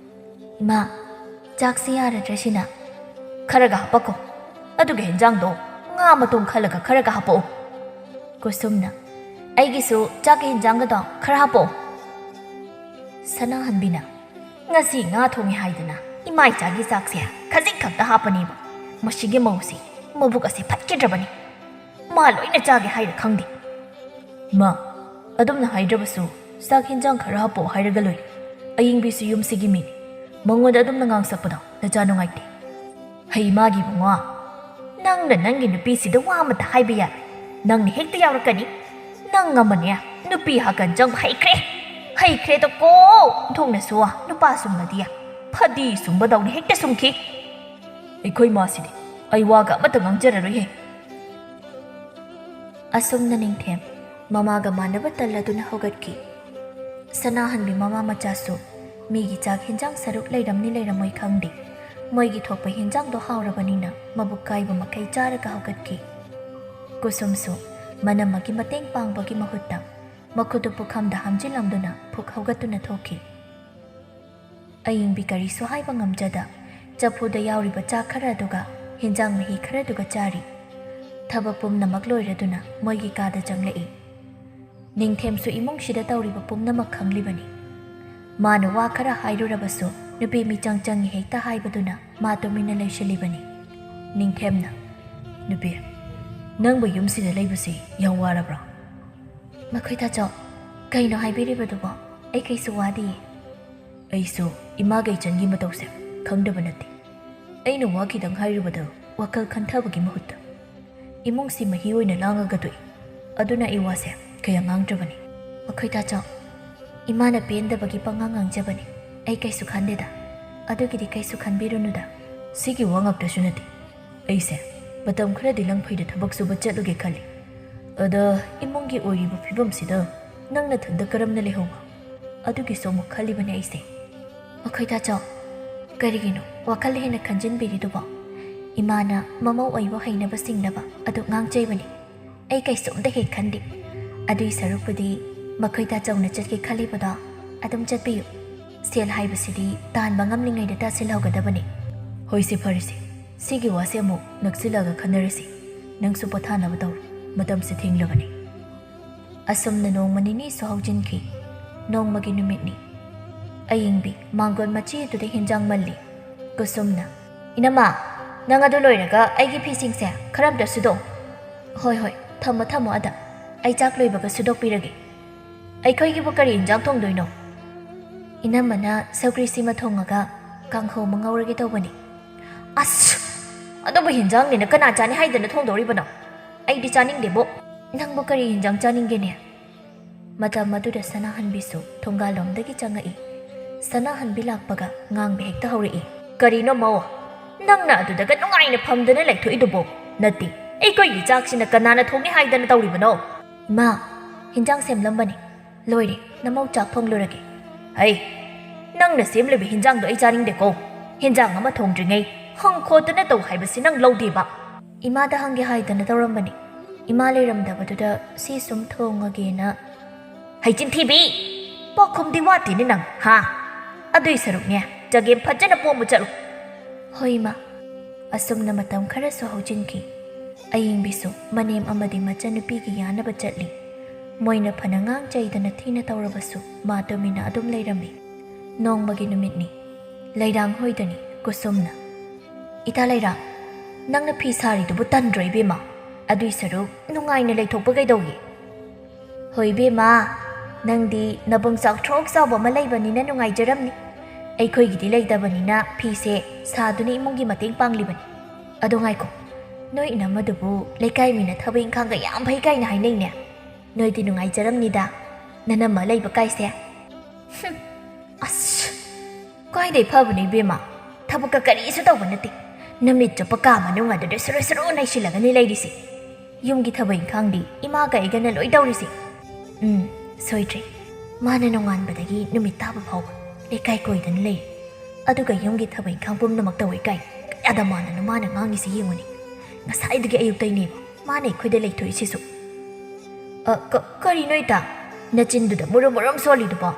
ꯏꯃꯥ ꯆꯥꯛꯁꯤ ꯌꯥꯔꯗ꯭ꯔꯁꯤꯅ ꯈꯔꯒ ꯍꯥꯞꯄꯛꯈꯣ ꯑꯗꯨꯒ ꯍꯦꯟꯖꯥꯡꯗꯣ ꯉꯥ ꯃꯇꯣꯡ ꯈꯜꯂꯒ ꯈꯔꯒ ꯍꯥꯞꯄꯛꯎ ꯀꯨꯁꯨꯝꯅ ꯑꯩꯒꯤꯁꯨ ꯆꯥꯛꯀ ꯍꯦꯟꯖꯥꯡꯒꯗꯣ ꯈꯔ ꯍꯥꯞꯄꯛꯎ ꯁꯅꯥꯍꯟꯕꯤꯅ ꯉꯁꯤ ꯉꯥ ꯊꯣꯡꯉꯦ ꯍꯥꯏꯗꯅ ꯏꯃꯥ ꯏꯆꯥꯒꯤ ꯆꯥꯛꯁꯦ ꯈꯖꯤꯛ ꯈꯛꯇ ꯍꯥꯞꯄꯅꯦꯕ ꯃꯁꯤꯒꯤ ꯃꯧꯁꯤ ꯃꯕꯨꯛ ꯑꯁꯤ ꯐꯠꯈꯤꯗ꯭ꯔꯕꯅꯤ ꯃꯥ ꯂꯣꯏꯅ ꯆꯥꯒꯦ ꯍꯥꯏꯔ ꯈꯪꯗꯦ ꯃꯥ ꯑꯗꯨꯝꯅ ꯍꯥꯏꯗ꯭ꯔꯕꯁꯨ ꯆꯥꯛ ꯍꯦꯟꯖꯥꯡ ꯈꯔ ꯍꯥꯞꯄꯛꯑꯣ ꯍꯥꯏꯔꯒ ꯂꯣꯏꯔꯦ ꯑꯌꯤꯡꯕꯤꯁꯨ ꯌꯨꯝꯁꯤꯒꯤ ꯃꯤꯅꯤ ꯃꯉꯣꯟꯗ ꯑꯗꯨꯝꯅ ꯉꯥꯡꯁꯛꯄꯗꯣ ꯅꯆꯥ ꯅꯨꯡꯉꯥꯏꯇꯦ ꯍꯩ ꯃꯥꯒꯤ ꯕꯨꯡꯉꯣ ꯅꯪꯅ ꯅꯪꯒꯤ ꯅꯨꯄꯤꯁꯤꯗ ꯋꯥ ꯑꯃꯇ ꯍꯥꯏꯕ ꯌꯥꯔꯣꯏ ꯅꯪꯅ ꯍꯦꯛꯇ ꯌꯥꯎꯔꯛꯀꯅꯤ ꯅꯪ ꯑꯃꯅꯦ ꯅꯨꯄꯤ ꯍꯥꯀꯟ ꯆꯪꯕ ꯍꯩꯈ꯭ꯔꯦꯗ ꯀꯣ ꯊꯣꯡꯅꯁꯨ ꯅꯨꯄꯥ ꯁꯨꯝꯃꯗꯤ ꯐꯗꯤ ꯁꯨꯝꯕꯗꯧꯅ ꯍꯦꯛꯇ ꯁꯨꯝꯈꯤ ꯑꯩꯈꯣꯏ ꯃꯥꯁꯤꯗꯤ ꯑꯩ ꯋꯥꯒ ꯑꯃꯇ ꯉꯥꯡꯖꯔꯔꯣꯏꯍꯦ ꯑꯁꯨꯝꯅ ꯅꯤꯡꯊꯦꯝ ꯃꯃꯥꯒ ꯃꯥꯟꯅꯕ ꯇꯜꯂꯗꯨꯅ ꯍꯧꯒꯠꯈꯤ ꯁꯅꯥꯍꯟꯕꯤ ꯃꯃꯥ ꯃꯆꯥꯁꯨ ꯃꯤꯒꯤ ꯆꯥꯛ ꯍꯦꯟꯖꯥꯡ ꯁꯔꯨꯛ ꯂꯩꯔꯝꯅꯤ ꯂꯩꯔꯝꯃꯣꯏ ꯈꯪꯗꯦ ꯃꯣꯏꯒꯤ ꯊꯣꯛꯄ ꯍꯦꯟꯖꯥꯡꯗꯣ ꯍꯥꯎꯔꯕꯅꯤꯅ ꯃꯕꯨꯛ ꯀꯥꯏꯕ ꯃꯈꯩ ꯆꯥꯔꯒ ꯍꯧꯒꯠꯈꯤ ꯀꯨꯁꯨꯝꯁꯨ ꯃꯅꯝꯃꯒꯤ ꯃꯇꯦꯡ ꯄꯥꯡꯕꯒꯤ ꯃꯍꯨꯠꯇ ꯃꯈꯨꯠꯇꯨ ꯄꯨꯈꯝꯗ ꯍꯥꯝꯖꯤꯜꯂꯝꯗꯨꯅ ꯄꯨꯛ ꯍꯧꯒꯠꯇꯨꯅ ꯊꯣꯛꯈꯤ ꯑꯏꯪꯕꯤ ꯀꯔꯤꯁꯨ ꯍꯥꯏꯕ ꯉꯝꯖꯗ ꯆꯐꯨꯗ ꯌꯥꯎꯔꯤꯕ ꯆꯥꯛ ꯈꯔ ꯑꯗꯨꯒ ꯍꯦꯟꯖꯥꯡ ꯃꯍꯤ ꯈꯔꯗꯨꯒ ꯆꯥꯔꯤ ꯊꯕꯛ ꯄꯨꯝꯅꯃꯛ ꯂꯣꯏꯔꯗꯨꯅ ꯃꯣꯏꯒꯤ ꯀꯥꯗ ꯆꯪꯂꯛꯏ ꯅꯤꯡꯊꯦꯝꯁꯨ ꯏꯃꯨꯡꯁꯤꯗ ꯇꯧꯔꯤꯕ ꯄꯨꯝꯅꯃꯛ ꯈꯪꯂꯤꯕꯅꯤ ꯃꯥꯅ ꯋꯥ ꯈꯔ ꯍꯥꯏꯔꯨꯔꯕꯁꯨ ꯅꯨꯄꯤ ꯃꯤꯆꯪ ꯆꯪꯉꯤ ꯍꯦꯛꯇ ꯍꯥꯏꯕꯗꯨꯅ ꯃꯥ ꯇꯨꯃꯤꯟꯅ ꯂꯩꯁꯤꯜꯂꯤꯕꯅꯤ ꯅꯤꯡꯊꯦꯝꯅ ꯅꯨꯄꯤ ꯅꯪꯕꯨ ꯌꯨꯝꯁꯤꯗ ꯂꯩꯕꯁꯤ ꯌꯥꯝ ꯋꯥꯔꯕ꯭ꯔꯣ ꯃꯈꯣꯏ ꯇꯥꯆꯧ ꯀꯩꯅꯣ ꯍꯥꯏꯕꯤꯔꯤꯕꯗꯨꯕꯣ ꯑꯩ ꯀꯩꯁꯨ ꯋꯥꯗꯤꯌꯦ ꯑꯩꯁꯨ ꯏꯃꯥꯒ ꯏꯆꯟꯒꯤ ꯃꯇꯧꯁꯦ ꯈꯪꯗꯕ ꯅꯠꯇꯦ ꯑꯩꯅ ꯋꯥ ꯈꯤꯇꯪ ꯍꯥꯏꯔꯨꯕꯗ ꯋꯥꯈꯜ ꯈꯟꯊꯕꯒꯤ ꯃꯍꯨꯠꯇ ꯏꯃꯨꯡꯁꯤ ꯃꯍꯤ ꯑꯣꯏꯅ ꯂꯥꯡꯉꯒ ꯇꯣꯛꯏ ꯑꯗꯨꯅ ꯑꯩ ꯋꯥꯁꯦ ꯀꯌꯥ ꯉꯥꯡꯗ꯭ꯔꯕꯅꯤ ꯃꯈꯣꯏ ꯇꯥꯆꯧ ꯏꯃꯥꯅ ꯄꯦꯟꯗꯕꯒꯤ ꯄꯪꯉꯥꯡ ꯉꯥꯡꯖꯕꯅꯤ ꯑꯩ ꯀꯩꯁꯨ ꯈꯟꯗꯦꯗ ꯑꯗꯨꯒꯤꯗꯤ ꯀꯩꯁꯨ ꯈꯟꯕꯤꯔꯨꯅꯨꯗ ꯁꯤꯒꯤ ꯋꯥ ꯉꯥꯛꯇꯁꯨ ꯅꯠꯇꯦ ꯑꯩꯁꯦ ꯃꯇꯝ ꯈꯔꯗꯤ ꯂꯪꯐꯩꯗ ꯊꯕꯛ ꯁꯨꯕ ꯆꯠꯂꯨꯒꯦ ꯈꯜꯂꯤ ꯑꯗ ꯏꯃꯨꯡꯒꯤ ꯑꯣꯏꯔꯤꯕ ꯐꯤꯕꯝꯁꯤꯗ ꯅꯪꯅ ꯊꯟꯗ ꯀꯔꯝꯅ ꯂꯩꯍꯧꯕ ꯑꯗꯨꯒꯤꯁꯨ ꯑꯃꯨꯛ ꯈꯜꯂꯤꯕꯅꯤ ꯑꯩꯁꯦ ꯃꯈꯣꯏ ꯇꯥꯆꯧ ꯀꯔꯤꯒꯤꯅꯣ ꯋꯥꯈꯜ ꯍꯦꯟꯅ ꯈꯟꯖꯤꯟꯕꯤꯔꯤꯗꯨꯕꯣ ꯏꯃꯥꯅ ꯃꯃꯧ ꯑꯣꯏꯕ ꯍꯩꯅꯕ ꯁꯤꯡꯅꯕ ꯑꯗꯨ ꯉꯥꯡꯖꯩꯕꯅꯤ ꯑꯩ ꯀꯩꯁꯨꯝꯇ ꯍꯦꯛ ꯈꯟꯗꯦ ꯑꯗꯨꯏ ꯁꯔꯨꯛꯄꯨꯗꯤ ꯃꯈꯣꯏ ꯇꯥꯆꯧꯅ ꯆꯠꯀꯦ ꯈꯜꯂꯤꯕꯗꯣ ꯑꯗꯨꯝ ꯆꯠꯄꯤꯌꯨ ꯁꯦꯜ ꯍꯥꯏꯕꯁꯤꯗꯤ ꯇꯥꯟꯕ ꯉꯝꯂꯤꯉꯩꯗ ꯇꯥꯁꯤꯜꯍꯧꯒꯗꯕꯅꯤ ꯍꯣꯏꯁꯦ ꯐꯔꯦꯁꯦ ꯁꯤꯒꯤ ꯋꯥꯁꯦ ꯑꯃꯨꯛ ꯅꯛꯁꯤꯜꯂꯒ ꯈꯟꯅꯔꯁꯤ ꯅꯪꯁꯨ ꯄꯣꯊꯥꯅꯕ ꯇꯧꯔꯣ ꯃꯇꯝꯁꯦ ꯊꯦꯡꯂꯕꯅꯤ ꯑꯁꯨꯝꯅ ꯅꯣꯡꯃ ꯅꯤꯅꯤꯁꯨ ꯍꯧꯖꯤꯟꯈꯤ ꯅꯣꯡꯃꯒꯤ ꯅꯨꯃꯤꯠꯅꯤ ꯑꯌꯤꯡꯕꯤ ꯃꯥꯡꯒꯣꯜ ꯃꯆꯦꯗꯨꯗ ꯍꯤꯟꯖꯥꯡ ꯃꯜꯂꯤ ꯀꯨꯁꯨꯝꯅ ꯏꯅꯝꯃ ꯅꯪ ꯑꯗꯨ ꯂꯣꯏꯔꯒ ꯑꯩꯒꯤ ꯐꯤꯁꯤꯡꯁꯦ ꯈꯔ ꯑꯝꯇ ꯁꯨꯗꯣꯛ ꯍꯣꯏ ꯍꯣꯏ ꯊꯝꯃꯣ ꯑꯗ ꯑꯩ ꯆꯥꯛ ꯂꯣꯏꯕꯒ ꯁꯨꯗꯣꯛꯄꯤꯔꯒꯦ ꯑꯩꯈꯣꯏꯒꯤꯕꯨ ꯀꯔꯤ ꯍꯤꯟꯖꯥꯡ ꯊꯣꯡꯗꯣꯏꯅꯣ ꯏꯅꯝꯃꯅ ꯁꯧꯒ꯭ꯔꯤꯁꯤꯃ ꯊꯣꯡꯉꯒ ꯀꯥꯡꯍꯧ ꯑꯃ ꯉꯧꯔꯒꯦ ꯇꯧꯕꯅꯤ ꯑꯁ ꯑꯗꯨꯕꯨ ꯍꯤꯟꯖꯥꯡꯅꯤꯅ ꯀꯅꯥ ꯆꯥꯅꯤ ꯍꯥꯏꯗꯅ ꯊꯣꯡꯗꯧꯔꯤꯕꯅꯣ ꯑꯩꯗꯤ ꯆꯥꯅꯤꯡꯗꯦꯕꯣ ꯅꯪꯕꯨ ꯀꯔꯤ ꯍꯤꯟꯖꯥꯡ ꯆꯥꯅꯤꯡꯒꯦꯅꯦ ꯃꯇꯝ ꯑꯗꯨꯗ ꯁꯅꯥꯍꯟꯕꯤꯁꯨ ꯊꯣꯡꯒꯥꯜꯂꯣꯝꯗꯒꯤ ꯆꯪꯉꯛꯏ ꯁꯅꯥꯍꯟꯕꯤ ꯂꯥꯛꯄꯒ ꯉꯥꯡꯕ ꯍꯦꯛꯇ ꯍꯧꯔꯛꯏ ꯀꯔꯤꯅꯣ ꯃꯧ ꯅꯪꯅ ꯑꯗꯨꯗꯒ ꯅꯨꯡꯉꯥꯏꯅ ꯐꯝꯗꯅ ꯂꯩꯊꯣꯛꯏꯗꯨꯕꯣ ꯅꯠꯇꯦ ꯑꯩꯈꯣꯏꯒꯤ ꯆꯥꯛꯁꯤꯅ ꯀꯅꯥꯅ ꯊꯣꯡꯉꯦ ꯍꯥꯏꯗꯅ ꯇꯧꯔꯤꯕꯅꯣ ꯏꯃꯥ ꯍꯤꯟꯖꯥꯡ ꯁꯦꯝꯂꯝꯕꯅꯤ ꯂꯣꯏꯔꯦ ꯅꯃꯧ ꯆꯥꯛ ꯊꯣꯡꯂꯨꯔꯒꯦ ꯍꯩ ꯅꯪꯅ ꯁꯦꯝꯂꯤꯕ ꯍꯤꯟꯖꯥꯡꯗꯣ ꯑꯩ ꯆꯥꯅꯤꯡꯗꯦꯀꯣ ꯍꯤꯟꯖꯥꯡ ꯑꯃ ꯊꯣꯡꯗ꯭ꯔꯤꯉꯩ ꯍꯪꯈꯣꯠꯇꯅ ꯇꯧ ꯍꯥꯏꯕꯁꯤ ꯅꯪ ꯂꯧꯗꯦꯕ ꯏꯃꯥꯗ ꯍꯪꯒꯦ ꯍꯥꯏꯗꯅ ꯇꯧꯔꯝꯕꯅꯤ ꯏꯃꯥ ꯂꯩꯔꯝꯗꯕꯗꯨꯗ ꯁꯤ ꯁꯨꯝ ꯊꯣꯡꯉꯒꯦꯅ ꯍꯩꯆꯤꯟꯊꯤꯕꯤ ꯄꯥꯎꯈꯨꯝꯗꯤ ꯋꯥꯠꯇꯦꯅꯦ ꯅꯪ ꯍꯥ ꯑꯗꯨꯏ ꯁꯔꯨꯛꯅꯦ ꯆꯒꯦꯝ ꯐꯖꯅ ꯄꯣꯝꯕ ꯆꯠꯂꯨ ꯍꯣꯏ ꯏꯃꯥ ꯑꯁꯨꯝꯅ ꯃꯇꯝ ꯈꯔꯁꯨ ꯍꯧꯖꯤꯟꯈꯤ ꯑꯌꯤꯡꯕꯤꯁꯨ ꯃꯅꯦꯝ ꯑꯃꯗꯤ ꯃꯆꯟꯅꯨꯄꯤꯒꯤ ꯌꯥꯅꯕ ꯆꯠꯂꯤ ꯃꯣꯏꯅ ꯐꯅ ꯉꯥꯡ ꯆꯩꯗꯅ ꯊꯤꯅ ꯇꯧꯔꯕꯁꯨ ꯃꯥ ꯇꯨꯃꯤꯟꯅ ꯑꯗꯨꯝ ꯂꯩꯔꯝꯃꯤ ꯅꯣꯡꯃꯒꯤ ꯅꯨꯃꯤꯠꯅꯤ ꯂꯩꯔꯥꯡ ꯍꯣꯏꯗꯅꯤ ꯀꯨꯁꯨꯝꯅ ꯏꯇꯥ ꯂꯩꯔꯥꯡ ꯅꯪꯅ ꯐꯤ ꯁꯥꯔꯤꯗꯨꯕꯨ ꯇꯟꯗ꯭ꯔꯣ ꯏꯕꯦꯝꯃ ꯑꯗꯨꯏ ꯁꯔꯨꯛ ꯅꯨꯡꯉꯥꯏꯅ ꯂꯩꯊꯣꯛꯄ ꯀꯩꯗꯧꯒꯦ ꯍꯣꯏ ꯏꯕꯦꯝꯃ ꯅꯪꯗꯤ ꯅꯕꯨꯡ ꯆꯥꯎꯊ꯭ꯔꯣꯛ ꯆꯥꯎꯕ ꯑꯃ ꯂꯩꯕꯅꯤꯅ ꯅꯨꯡꯉꯥꯏꯖꯔꯝꯅꯤ ꯑꯩꯈꯣꯏꯒꯤꯗꯤ ꯂꯩꯇꯕꯅꯤꯅ ꯐꯤꯁꯦ ꯁꯥꯗꯨꯅ ꯏꯃꯨꯡꯒꯤ ꯃꯇꯦꯡ ꯄꯥꯡꯂꯤꯕꯅꯤ ꯑꯗꯣ ꯉꯥꯏꯈꯣ ꯅꯣꯏ ꯏꯅꯝꯃꯗꯨꯕꯨ ꯂꯩꯀꯥꯏ ꯃꯤꯅ ꯊꯕꯛ ꯏꯪꯈꯥꯡꯒ ꯌꯥꯝ ꯐꯩ ꯀꯥꯏꯅ ꯍꯥꯏꯅꯩꯅꯦ ꯅꯣꯏꯗꯤ ꯅꯨꯡꯉꯥꯏꯖꯔꯝꯅꯤꯗ ꯅꯅꯝꯃ ꯂꯩꯕ ꯀꯥꯏꯁꯦ ꯑꯁ ꯀꯥꯏꯗꯩ ꯐꯕꯅꯤ ꯏꯕꯦꯝꯃ ꯊꯕꯛꯀ ꯀꯔꯤꯁꯨ ꯇꯧꯕ ꯅꯠꯇꯦ ꯅꯨꯃꯤꯠ ꯆꯨꯞꯄ ꯀꯥ ꯃꯅꯨꯡ ꯑꯗꯨꯗ ꯁꯨꯔꯨ ꯁꯨꯔꯨ ꯅꯩꯁꯤꯜꯂꯒꯅꯤ ꯂꯩꯔꯤꯁꯦ ꯌꯨꯝꯒꯤ ꯊꯕꯛ ꯏꯪꯈꯥꯡꯗꯤ ꯏꯃꯥꯒ ꯑꯩꯒꯅ ꯂꯣꯏ ꯇꯧꯔꯤꯁꯦ ꯁꯣꯏꯗ꯭ꯔꯦ ꯃꯥꯅ ꯅꯣꯡꯉꯥꯟꯕꯗꯒꯤ ꯅꯨꯃꯤꯠ ꯇꯥꯕ ꯐꯥꯎꯕ ꯂꯩꯀꯥꯏ ꯀꯣꯏꯗꯅ ꯂꯩꯔꯦ ꯑꯗꯨꯒ ꯌꯨꯝꯒꯤ ꯊꯕꯛ ꯏꯪꯈꯥꯡ ꯄꯨꯝꯅꯃꯛ ꯇꯧꯋꯦ ꯀꯥꯏ ꯀꯌꯥꯗ ꯃꯥꯟꯅꯅꯣ ꯃꯥꯅ ꯉꯥꯡꯉꯤꯁꯤ ꯌꯦꯡꯉꯨꯅꯤ ꯉꯁꯥꯏꯗꯒꯤ ꯑꯌꯨꯛꯇꯩꯅꯦꯕ ꯃꯥꯅ ꯑꯩꯈꯣꯏꯗ ꯂꯩꯊꯣꯛꯏꯁꯤꯁꯨ ꯀꯔꯤꯅꯣ ꯏꯇꯥ ꯅꯆꯤꯟꯗꯨꯗ ꯃꯨꯔꯨꯝ ꯁꯣꯜꯂꯤꯗꯨꯕꯣ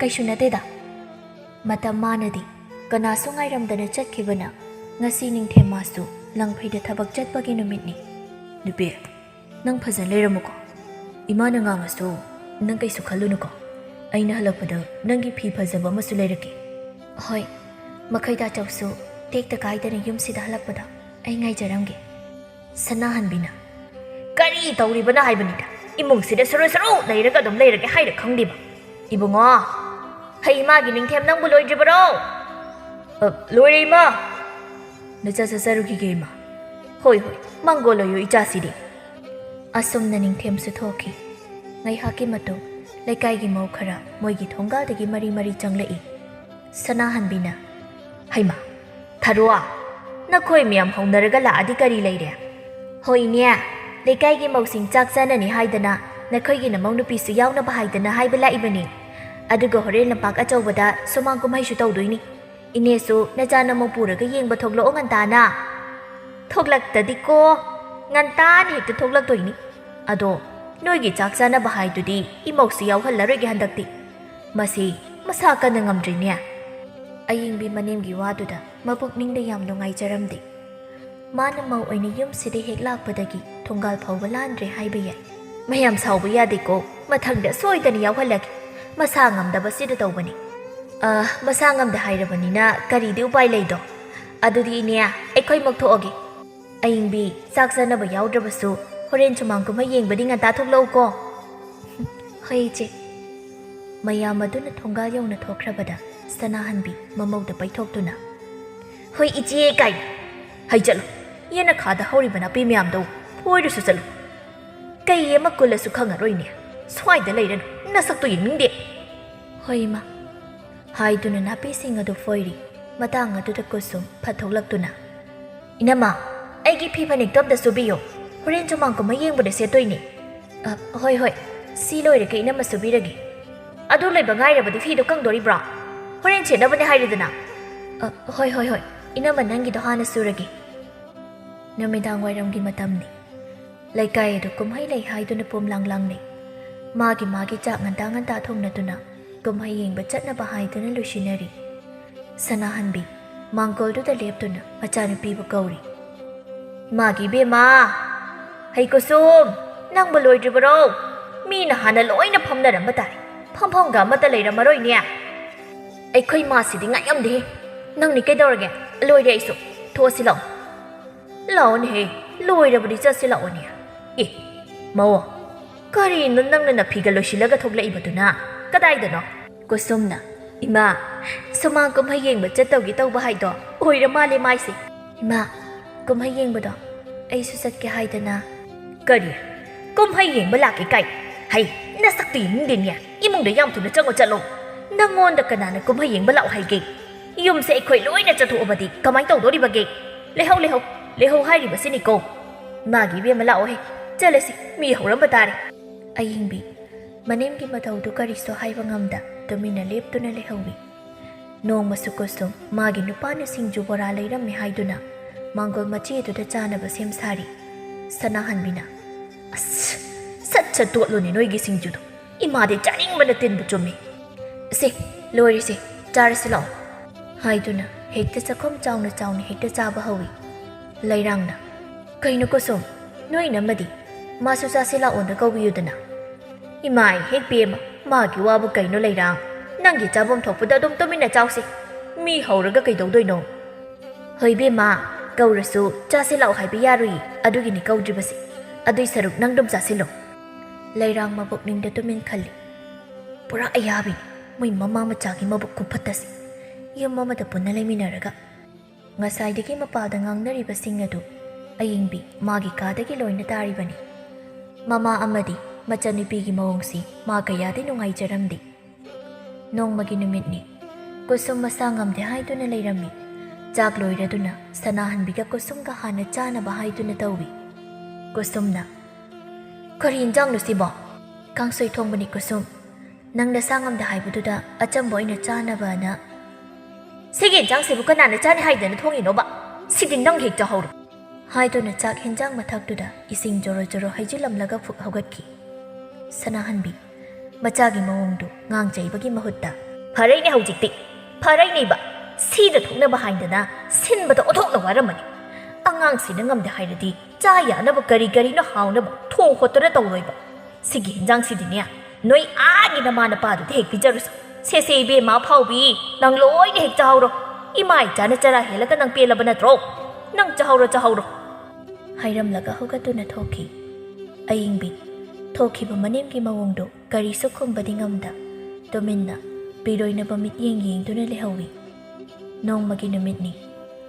ꯀꯩꯁꯨ ꯅꯠꯇꯦꯗ ꯃꯇꯝ ꯃꯥꯅꯗꯤ ꯀꯅꯥꯁꯨ ꯉꯥꯏꯔꯝꯗꯅ ꯆꯠꯈꯤꯕꯅ ꯉꯁꯤ ꯅꯤꯡꯊꯦꯝꯃꯥꯁꯨ ꯂꯪꯐꯩꯗ ꯊꯕꯛ ꯆꯠꯄꯒꯤ ꯅꯨꯃꯤꯠꯅꯤ ꯅꯨꯄꯤ ꯅꯪ ꯐꯖꯅ ꯂꯩꯔꯝꯃꯨꯀꯣ ꯏꯃꯥꯅ ꯉꯥꯡꯉꯁꯨ ꯅꯪ ꯀꯩꯁꯨ ꯈꯜꯂꯨꯅꯨꯀꯣ ꯑꯩꯅ ꯍꯜꯂꯛꯄꯗ ꯅꯪꯒꯤ ꯐꯤ ꯐꯖꯕ ꯑꯃꯁꯨ ꯂꯩꯔꯛꯀꯦ ꯍꯣꯏ ꯃꯈꯩꯗ ꯆꯧꯁꯨ ꯇꯦꯛꯇ ꯀꯥꯏꯗꯅ ꯌꯨꯝꯁꯤꯗ ꯍꯜꯂꯛꯄꯗ ꯑꯩ ꯉꯥꯏꯖꯔꯝꯒꯦ ꯁꯅꯥꯍꯟꯕꯤꯅ ꯀꯔꯤ ꯇꯧꯔꯤꯕꯅ ꯍꯥꯏꯕꯅꯤꯗ ꯏꯃꯨꯡꯁꯤꯗ ꯁꯨꯔꯨ ꯂꯩꯔꯒ ꯑꯗꯨꯝ ꯂꯩꯔꯒꯦ ꯍꯥꯏꯔ ꯈꯪꯗꯦꯕ ꯏꯕꯨꯡꯉꯣ ꯍꯩ ꯏꯃꯥꯒꯤ ꯅꯤꯡꯊꯦꯝ ꯅꯪꯕꯨ ꯂꯣꯏꯗ꯭ꯔꯤꯕꯔꯣ ꯂꯣꯏꯔꯦ ꯏꯃꯥ ꯅꯆꯥ ꯆꯠꯆꯔꯨꯈꯤꯒꯦ ꯏꯃꯥ ꯍꯣꯏ ꯃꯥꯡꯒꯣꯜ ꯑꯣꯏꯌꯨ ꯏꯆꯥꯁꯤꯗꯤ ꯑꯁꯨꯝꯅ ꯅꯤꯡꯊꯦꯝꯁꯨ ꯊꯣꯛꯈꯤ ꯉꯥꯏꯍꯥꯛꯀꯤ ꯃꯇꯨꯡ ꯂꯩꯀꯥꯏꯒꯤ ꯃꯧ ꯈꯔ ꯃꯣꯏꯒꯤ ꯊꯣꯡꯒꯥꯜꯗꯒꯤ ꯃꯔꯤ ꯆꯪꯂꯛꯏ ꯁꯅꯥꯍꯟꯕꯤꯅ ꯍꯩꯃꯥ ꯊꯥꯔꯣ ꯅꯈꯣꯏ ꯃꯌꯥꯝ ꯍꯧꯅꯔꯒ ꯂꯥꯛꯑꯗꯤ ꯀꯔꯤ ꯂꯩꯔꯦ ꯍꯣꯏꯅꯦ ꯂꯩꯀꯥꯏꯒꯤ ꯃꯧꯁꯤꯡ ꯆꯥꯛ ꯆꯥꯅꯅꯤ ꯍꯥꯏꯗꯅ ꯅꯈꯣꯏꯒꯤ ꯅꯃꯧ ꯅꯨꯄꯤꯁꯨ ꯌꯥꯎꯅꯕ ꯍꯥꯏꯗꯅ ꯍꯥꯏꯕ ꯂꯥꯛꯏꯕꯅꯤ ꯑꯗꯨꯒ ꯍꯣꯔꯦꯟ ꯂꯝꯄꯥꯛ ꯑꯆꯧꯕꯗ ꯁꯨꯃꯥꯡ ꯀꯨꯝꯍꯩꯁꯨ ꯇꯧꯗꯣꯏꯅꯤ ꯏꯅꯦꯁꯨ ꯅꯆꯥ ꯅꯃꯧ ꯄꯨꯔꯒ ꯌꯦꯡꯕ ꯊꯣꯛꯂꯛꯑꯣ ꯉꯟꯇꯥꯅ ꯊꯣꯛꯂꯛꯇꯗꯤꯀꯣ ꯉꯟꯇꯥꯅ ꯍꯦꯛꯇ ꯊꯣꯛꯂꯛꯇꯣꯏꯅꯤ ꯑꯗꯣ ꯅꯣꯏꯒꯤ ꯆꯥꯛ ꯆꯥꯅꯕ ꯍꯥꯏꯗꯨꯗꯤ ꯏꯃꯧꯁꯨ ꯌꯥꯎꯍꯜꯂꯔꯣꯏꯒꯦ ꯍꯟꯗꯛꯇꯤ ꯃꯁꯤ ꯃꯁꯥ ꯀꯟꯅ ꯉꯝꯗ꯭ꯔꯤꯅꯦ ꯑꯌꯤꯡꯕꯤ ꯃꯅꯦꯝꯒꯤ ꯋꯥꯗꯨꯗ ꯃꯄꯨꯛꯅꯤꯡꯗ ꯌꯥꯝ ꯅꯨꯡꯉꯥꯏꯖꯔꯝꯗꯦ ꯃꯥꯅ ꯃꯧ ꯑꯣꯏꯅ ꯌꯨꯝꯁꯤꯗ ꯍꯦꯛ ꯂꯥꯛꯄꯗꯒꯤ ꯊꯣꯡꯒꯥꯜ ꯐꯥꯎꯕ ꯂꯥꯟꯗ꯭ꯔꯦ ꯍꯥꯏꯕ ꯌꯥꯏ ꯃꯌꯥꯝ ꯁꯥꯎꯕ ꯌꯥꯗꯦꯀꯣ ꯃꯊꯪꯗ ꯁꯣꯏꯗꯅ ꯌꯥꯎꯍꯜꯂꯒꯦ ꯃꯁꯥ ꯉꯝꯗꯕꯁꯤꯗ ꯇꯧꯕꯅꯤ ꯃꯁꯥ ꯉꯝꯗ ꯍꯥꯏꯔꯕꯅꯤꯅ ꯀꯔꯤꯗꯤ ꯎꯄꯥꯏ ꯂꯩꯗꯣ ꯑꯗꯨꯗꯤ ꯏꯅꯦ ꯑꯩꯈꯣꯏꯃꯛ ꯊꯣꯛꯑꯒꯦ ꯑꯌꯤꯡꯕꯤ ꯆꯥꯛ ꯆꯥꯅꯕ ꯌꯥꯎꯗ꯭ꯔꯕꯁꯨ ꯍꯣꯔꯦꯟ ꯁꯨꯃꯥꯡ ꯀꯨꯝꯍꯩ ꯌꯦꯡꯕꯗꯤ ꯉꯟꯇꯥ ꯊꯣꯛꯂꯛꯎꯀꯣ ꯍꯣꯏ ꯏꯆꯦ ꯃꯌꯥꯝ ꯑꯗꯨꯅ ꯊꯣꯡꯒꯥꯜ ꯌꯧꯅ ꯊꯣꯛꯈ꯭ꯔꯕꯗ ꯁꯅꯥꯍꯟꯕꯤ ꯃꯃꯧꯗ ꯄꯩꯊꯣꯛꯇꯨꯅ ꯍꯣꯏ ꯏꯆꯦ ꯀꯥꯏ ꯍꯩ ꯆꯠꯂꯨ ꯌꯦꯅꯈꯥꯗ ꯍꯧꯔꯤꯕ ꯅꯥꯄꯤ ꯃꯌꯥꯝꯗꯣ ꯐꯣꯏꯔꯁꯨ ꯆꯠꯂꯨ ꯀꯩ ꯑꯃ ꯀꯨꯜꯂꯁꯨ ꯈꯪꯉꯔꯣꯏꯅꯦ ꯁ꯭ꯋꯥꯏꯗ ꯂꯩꯔꯅꯨ ꯅꯁꯛꯇꯣ ꯌꯦꯡꯅꯤꯡꯗꯦ ꯍꯣꯏ ꯏꯃꯥ ꯍꯥꯏꯗꯨꯅ ꯅꯥꯄꯤꯁꯤꯡ ꯑꯗꯨ ꯐꯣꯏꯔꯤ ꯃꯇꯥꯡ ꯑꯗꯨꯗ ꯀꯨꯁꯨꯝ ꯐꯠꯊꯣꯛꯂꯛꯇꯨꯅ ꯏꯅꯝꯃ ꯑꯩꯒꯤ ꯐꯤ ꯐꯅꯦꯛꯇꯣ ꯑꯝꯇ ꯁꯨꯕꯤꯌꯣ ꯍꯣꯔꯦꯟ ꯁꯨꯃꯥꯡ ꯀꯨꯝꯍꯩ ꯌꯦꯡꯕꯗ ꯁꯦꯠꯇꯣꯏꯅꯦ ꯍꯣꯏ ꯁꯤ ꯂꯣꯏꯔꯒ ꯏꯅꯝꯃ ꯁꯨꯕꯤꯔꯒꯦ ꯑꯗꯨ ꯂꯣꯏꯕ ꯉꯥꯏꯔꯕꯗꯤ ꯐꯤꯗꯣ ꯀꯪꯗꯣꯔꯤꯕ꯭ꯔꯥ ꯍꯣꯔꯦꯟ ꯁꯦꯠꯅꯕꯅꯦ ꯍꯥꯏꯔꯤꯗꯅ ꯍꯣꯏ ꯏꯅꯝꯃ ꯅꯪꯒꯤꯗꯣ ꯍꯥꯟꯅ ꯁꯨꯔꯒꯦ ꯅꯨꯃꯤꯗꯥꯡ ꯋꯥꯏꯔꯝꯒꯤ ꯃꯇꯝꯅꯤ ꯂꯩꯀꯥꯏ ꯑꯗꯨ ꯀꯨꯝꯍꯩ ꯂꯩ ꯍꯥꯏꯗꯨꯅ ꯄꯨꯝꯂꯥꯡꯂꯥꯡꯅꯩ ꯃꯥꯒꯤ ꯆꯥꯛ ꯉꯟꯇꯥ ꯊꯣꯡꯅꯗꯨꯅ ꯀꯨꯝꯍꯩ ꯌꯦꯡꯕ ꯆꯠꯅꯕ ꯍꯥꯏꯗꯨꯅ ꯂꯣꯏꯁꯤꯟꯅꯔꯤ ꯁꯅꯥꯍꯟꯕꯤ ꯃꯥꯡꯒꯣꯜꯗꯨꯗ ꯂꯦꯞꯇꯨꯅ ꯃꯆꯥꯅꯨꯄꯤꯕꯨ ꯀꯧꯔꯤ ꯏꯃꯥꯒꯤ ꯏꯕꯦꯝꯃ ꯍꯩ ꯀꯨꯁꯨꯝ ꯅꯪꯕꯨ ꯂꯣꯏꯗ꯭ꯔꯤꯕꯔꯣ ꯃꯤꯅ ꯍꯥꯟꯅ ꯂꯣꯏꯅ ꯐꯝꯅꯔꯝꯕ ꯇꯥꯔꯦ ꯐꯝꯐꯝꯒ ꯑꯃꯠꯇ ꯂꯩꯔꯝꯃꯔꯣꯏꯅꯦ ꯑꯩꯈꯣꯏ ꯃꯥꯁꯤꯗꯤ ꯉꯥꯏꯉꯝꯗꯦꯍꯦ ꯅꯪꯅꯤ ꯀꯩꯗꯧꯔꯒꯦ ꯂꯣꯏꯔꯦ ꯑꯩꯁꯨ ꯊꯣꯛꯑꯁꯤ ꯂꯥꯛꯑꯣ ꯂꯥꯛꯑꯣꯅꯦꯍꯦ ꯂꯣꯏꯔꯕꯗꯤ ꯆꯠꯁꯤ ꯂꯥꯛꯑꯣꯅꯦ ꯑꯦ ꯃꯧ ꯀꯔꯤꯅꯣ ꯅꯪꯅ ꯅꯐꯤꯒ ꯂꯣꯏꯁꯤꯜꯂꯒ ꯊꯣꯛꯂꯛꯏꯕꯗꯨꯅ ꯀꯗꯥꯏꯗꯅꯣ ꯀꯨꯁꯨꯝꯅ ꯏꯃꯥ ꯁꯨꯃꯥꯡ ꯀꯨꯝꯍꯩ ꯌꯦꯡꯕ ꯆꯠꯇꯧꯒꯤ ꯇꯧꯕ ꯍꯥꯏꯗꯣ ꯑꯣꯏꯔ ꯃꯥꯜꯂꯦ ꯃꯥꯏꯁꯦ ꯏꯃꯥ ꯀꯨꯝꯍꯩ ꯌꯦꯡꯕꯗꯣ ꯑꯩꯁꯨ ꯆꯠꯀꯦ ꯍꯥꯏꯗꯅ ꯀꯔꯤ ꯀꯨꯝꯍꯩ ꯌꯦꯡꯕ ꯂꯥꯛꯀꯦ ꯀꯥꯏ ꯍꯩ ꯅꯁꯛꯇꯤ ꯌꯦꯡꯅꯤꯡꯗꯦꯅꯦ ꯏꯃꯨꯡꯗ ꯌꯥꯝ ꯊꯨꯅ ꯆꯪꯉꯣ ꯆꯠꯂꯣ ꯅꯪꯉꯣꯟꯗ ꯀꯅꯥꯅ ꯀꯨꯝꯍꯩ ꯌꯦꯡꯕ ꯂꯥꯛꯑꯣ ꯍꯥꯏꯒꯦ ꯌꯨꯝꯁꯦ ꯑꯩꯈꯣꯏ ꯂꯣꯏꯅ ꯆꯠꯊꯣꯛꯑꯕꯗꯤ ꯀꯃꯥꯏꯅ ꯇꯧꯗꯣꯔꯤꯕꯒꯦ ꯂꯩꯍꯧ ꯍꯥꯏꯔꯤꯕꯁꯤꯅꯤꯀꯣ ꯃꯥꯒꯤ ꯏꯕꯦꯝꯃ ꯂꯥꯛꯑꯣꯍꯦ ꯆꯠꯂꯁꯤ ꯃꯤ ꯍꯧꯔꯝꯕ ꯇꯥꯔꯦ ꯑꯌꯤꯡꯕꯤ ꯃꯅꯦꯝꯒꯤ ꯃꯊꯧꯗꯨ ꯀꯔꯤꯁꯨ ꯍꯥꯏꯕ ꯉꯝꯗ ꯇꯨꯃꯤꯟꯅ ꯂꯦꯞꯇꯨꯅ ꯂꯩꯍꯧꯏ ꯅꯣꯡꯃꯁꯨ ꯀꯨꯁꯨꯝ ꯃꯥꯒꯤ ꯅꯨꯄꯥꯅ ꯁꯤꯡꯖꯨ ꯕꯣꯔꯥ ꯂꯩꯔꯝꯃꯦ ꯍꯥꯏꯗꯨꯅ ꯃꯥꯡꯒꯣꯜ ꯃꯆꯦꯗꯨꯗ ꯆꯥꯅꯕ ꯁꯦꯝ ꯁꯥꯔꯤ ꯁꯅꯥꯍꯟꯕꯤꯅ ꯑꯁ ꯁꯠ ꯁꯠ ꯇꯣꯠꯂꯨꯅꯦ ꯅꯣꯏꯒꯤ ꯁꯤꯡꯖꯨꯗꯣ ꯏꯃꯥꯗꯤ ꯆꯥꯅꯤꯡꯕꯅ ꯇꯤꯟꯕꯨ ꯆꯨꯝꯃꯤ ꯁꯦ ꯂꯣꯏꯔꯤꯁꯦ ꯆꯥꯔꯁꯤ ꯂꯥꯛꯑꯣ ꯍꯥꯏꯗꯨꯅ ꯍꯦꯛꯇ ꯆꯥꯛꯈꯨꯝ ꯆꯥꯎꯅ ꯆꯥꯎꯅ ꯍꯦꯛꯇ ꯆꯥꯕ ꯍꯧꯏ ꯂꯩꯔꯥꯡꯅ ꯀꯩꯅꯣ ꯀꯨꯁꯨꯝ ꯅꯣꯏꯅꯃꯗꯤ ꯃꯥꯁꯨ ꯆꯥꯁꯤ ꯂꯥꯛꯑꯣꯅ ꯀꯧꯕꯤꯌꯨꯗꯅ ꯏꯃꯥꯏ ꯍꯦꯛ ꯄꯦꯝꯃ ꯃꯥꯒꯤ ꯋꯥꯕꯨ ꯀꯩꯅꯣ ꯂꯩꯔꯥꯡ ꯅꯪꯒꯤ ꯆꯥꯐꯝ ꯊꯣꯛꯄꯗ ꯑꯗꯨꯝ ꯇꯨꯃꯤꯟꯅ ꯆꯥꯎꯁꯤ ꯃꯤ ꯍꯧꯔꯒ ꯀꯩꯗꯧꯗꯣꯏꯅꯣ ꯍꯣꯏ ꯕꯦꯝꯃ ꯀꯧꯔꯁꯨ ꯆꯥꯁꯤ ꯂꯥꯛꯑꯣ ꯍꯥꯏꯕ ꯌꯥꯔꯣꯏ ꯑꯗꯨꯒꯤꯅꯤ ꯀꯧꯗ꯭ꯔꯤꯕꯁꯤ ꯑꯗꯨꯏ ꯁꯔꯨꯛ ꯅꯪ ꯑꯗꯨꯝ ꯆꯥꯁꯤꯜꯂꯣ ꯂꯩꯔꯥꯡ ꯃꯕꯨꯛꯅꯤꯡꯗ ꯇꯨꯃꯤꯟ ꯈꯜꯂꯤ ꯄꯨꯔꯥ ꯑꯌꯥꯕꯤꯅꯤ ꯃꯣꯏ ꯃꯃꯥ ꯃꯆꯥꯒꯤ ꯃꯕꯨꯛ ꯈꯨꯐꯠꯇꯁꯤ ꯌꯨꯝ ꯑꯃꯗ ꯄꯨꯟꯅ ꯂꯩꯃꯤꯟꯅꯔꯒ ꯉꯁꯥꯏꯗꯒꯤ ꯃꯄꯥꯗ ꯉꯥꯡꯅꯔꯤꯕꯁꯤꯡ ꯑꯗꯨ ꯑꯌꯤꯡꯕꯤ ꯃꯥꯒꯤ ꯀꯥꯗꯒꯤ ꯂꯣꯏꯅ ꯇꯥꯔꯤꯕꯅꯤ ꯃꯃꯥ ꯑꯃꯗꯤ ꯃꯆꯥꯅꯨꯄꯤꯒꯤ ꯃꯑꯣꯡꯁꯤ ꯃꯥ ꯀꯌꯥꯗꯤ ꯅꯨꯡꯉꯥꯏꯖꯔꯝꯗꯦ ꯅꯣꯡꯃꯒꯤ ꯅꯨꯃꯤꯠꯅꯤ ꯀꯨꯁꯨꯝ ꯃꯁꯥ ꯉꯝꯗꯦ ꯍꯥꯏꯗꯨꯅ ꯂꯩꯔꯝꯃꯤ ꯆꯥꯛ ꯂꯣꯏꯔꯗꯨꯅ ꯁꯅꯥꯍꯟꯕꯤꯒ ꯀꯨꯁꯨꯝꯒ ꯍꯥꯟꯅ ꯆꯥꯅꯕ ꯍꯥꯏꯗꯨꯅ ꯇꯧꯏ ꯀꯨꯁꯨꯝꯅ ꯀꯔꯤ ꯏꯟꯖꯥꯡꯅꯣ ꯁꯤꯕꯣ ꯀꯥꯡꯁꯣꯏ ꯊꯣꯡꯕꯅꯤ ꯀꯨꯁꯨꯝ ꯅꯪ ꯅꯁꯥ ꯉꯝꯗ ꯍꯥꯏꯕꯗꯨꯗ ꯑꯆꯝꯕ ꯑꯣꯏꯅ ꯆꯥꯅꯕꯅ ꯁꯤꯒꯤ ꯏꯟꯖꯥꯡꯁꯤꯕꯨ ꯀꯅꯥꯅ ꯆꯥꯅꯤ ꯍꯥꯏꯗꯅ ꯊꯣꯡꯉꯤꯅꯣꯕ ꯁꯤꯗꯤ ꯅꯪ ꯍꯦꯛ ꯆꯥꯍꯧꯔꯣ ꯍꯥꯏꯗꯨꯅ ꯆꯥꯛ ꯍꯦꯟꯖꯥꯡ ꯃꯊꯛꯇꯨꯗ ꯏꯁꯤꯡ ꯖꯣꯔꯣ ꯖꯣꯔꯣ ꯍꯩꯖꯤꯜꯂꯝꯂꯒ ꯐꯨꯛ ꯍꯧꯒꯠꯈꯤ ꯁꯅꯥꯍꯟꯕꯤ ꯃꯆꯥꯒꯤ ꯃꯑꯣꯡꯗꯨ ꯉꯥꯡꯖꯩꯕꯒꯤ ꯃꯍꯨꯠꯇ ꯐꯔꯩꯅꯦ ꯍꯧꯖꯤꯛꯇꯤ ꯐꯔꯩꯅꯦꯕ ꯁꯤꯗ ꯊꯣꯛꯅꯕ ꯍꯥꯏꯗꯅ ꯁꯤꯟꯕꯗ ꯑꯣꯊꯣꯛꯅ ꯋꯥꯔꯝꯃꯅꯤ ꯑꯉꯥꯡꯁꯤꯅ ꯉꯝꯗꯦ ꯍꯥꯏꯔꯗꯤ ꯆꯥ ꯌꯥꯅꯕ ꯀꯔꯤꯅꯣ ꯍꯥꯎꯅꯕ ꯊꯣꯡ ꯈꯣꯠꯇꯅ ꯇꯧꯔꯣꯏꯕ ꯁꯤꯒꯤ ꯍꯦꯟꯖꯥꯡꯁꯤꯗꯤꯅꯦ ꯅꯣꯏ ꯑꯥꯒꯤ ꯅꯃꯥ ꯅꯄꯥꯗꯨꯗ ꯍꯦꯛ ꯄꯤꯖꯔꯨꯁꯨ ꯁꯦꯁꯦ ꯏꯕꯦꯝꯃ ꯐꯥꯎꯕꯤ ꯅꯪ ꯂꯣꯏꯅ ꯍꯦꯛ ꯆꯥꯍꯧꯔꯣ ꯏꯃꯥ ꯏꯆꯥꯅ ꯆꯔꯥ ꯍꯦꯜꯂꯒ ꯅꯪ ꯄꯦꯜꯂꯕ ꯅꯠꯇ꯭ꯔꯣ ꯅꯪ ꯆꯥꯍꯧꯔꯣ ꯍꯥꯏꯔꯝꯂꯒ ꯍꯧꯒꯠꯇꯨꯅ ꯊꯣꯛꯈꯤ ꯑꯌꯤꯡꯕꯤ ꯊꯣꯛꯈꯤꯕ ꯃꯅꯦꯝꯒꯤ ꯃꯑꯣꯡꯗꯨ ꯀꯔꯤꯁꯨ ꯈꯨꯝꯕꯗꯤ ꯉꯝꯗ ꯇꯨꯃꯤꯟꯅ ꯄꯤꯔꯣꯏꯅꯕ ꯃꯤꯠꯌꯦꯡ ꯌꯦꯡꯗꯨꯅ ꯂꯩꯍꯧꯏ ꯅꯣꯡꯃꯒꯤ ꯅꯨꯃꯤꯠꯅꯤ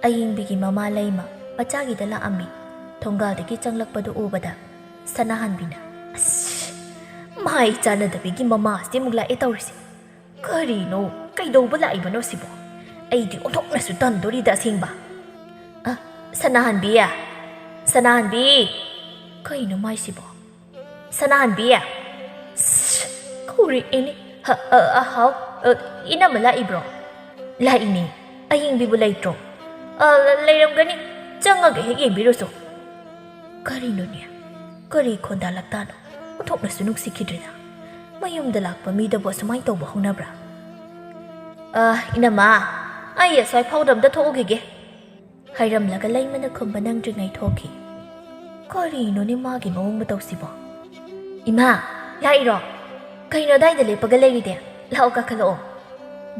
ꯑꯌꯤꯡꯕꯤꯒꯤ ꯃꯃꯥ ꯂꯩꯃ ꯃꯆꯥꯒꯤꯗ ꯂꯥꯛꯑꯝꯃꯤ ꯊꯣꯡꯒꯥꯜꯗꯒꯤ ꯆꯪꯂꯛꯄꯗꯨ ꯎꯕꯗ ꯁꯅꯥꯍꯟꯕꯤꯅ ꯑꯁ ꯃꯥꯏ ꯆꯥꯟꯅꯗꯕꯤꯒꯤ ꯃꯃꯥꯁꯤ ꯑꯃꯨꯛ ꯂꯥꯛꯑꯦ ꯇꯧꯔꯤꯁꯦ ꯀꯔꯤꯅꯣ ꯀꯩꯗꯧꯕ ꯂꯥꯛꯏꯕꯅꯣ ꯁꯤꯕꯣ ꯑꯩꯗꯤ ꯑꯣꯟꯊꯣꯛꯅꯁꯨ ꯇꯟꯗꯣꯔꯤꯗ ꯑꯁꯦꯡꯕ ꯁꯅꯥꯍꯟꯕꯤ ꯀꯩꯅꯣ ꯃꯥꯏꯁꯤꯕꯣ ꯁꯅꯥꯍꯟꯕꯤ ꯀꯧꯔꯛꯑꯦꯅꯦ ꯍꯥꯎ ꯏꯅꯝꯃ ꯂꯥꯛꯏꯕ꯭ꯔꯣ ꯂꯥꯛꯏꯅꯦ ꯑꯌꯤꯡꯕꯤꯕꯨ ꯂꯩꯇ꯭ꯔꯣ ꯂꯩꯔꯝꯒꯅꯤ ꯆꯪꯉꯒ ꯍꯦꯛ ꯌꯦꯡꯕꯤꯔꯨꯁꯨ ꯀꯔꯤꯅꯣꯅꯦ ꯀꯔꯤ ꯈꯣꯟꯗꯥ ꯂꯛꯇꯥꯅꯣ ꯑꯣꯟꯊꯣꯛꯅꯁꯨ ꯅꯨꯡꯁꯤꯈꯤꯗ꯭ꯔꯦꯗ ꯃꯌꯨꯝꯗ ꯂꯥꯛꯄ ꯃꯤꯗꯕꯨ ꯑꯁꯨꯃꯥꯏꯅ ꯇꯧꯕ ꯍꯧꯅꯕ꯭ꯔꯥ ꯏꯅꯝꯃ ꯑꯩ ꯑꯁ꯭ꯋꯥꯏ ꯐꯥꯎꯗ ꯑꯝꯇ ꯊꯣꯛꯎꯈꯤꯒꯦ ꯍꯥꯏꯔꯝꯂꯒ ꯂꯩꯃꯅ ꯈꯨꯝꯕ ꯅꯪꯗ꯭ꯔꯤꯉꯩ ꯊꯣꯛꯈꯤ ꯀꯔꯤꯅꯣꯅꯦ ꯃꯥꯒꯤ ꯃꯑꯣꯡ ꯃꯇꯧꯁꯤꯕꯣ ꯏꯃꯥ ꯂꯥꯛꯏꯔꯣ ꯀꯩꯅꯣ ꯑꯗꯥꯏꯗ ꯂꯦꯞꯄꯒ ꯂꯩꯔꯤꯗꯦ ꯂꯥꯛꯑꯣ ꯀꯥꯈꯠꯂꯛꯑꯣ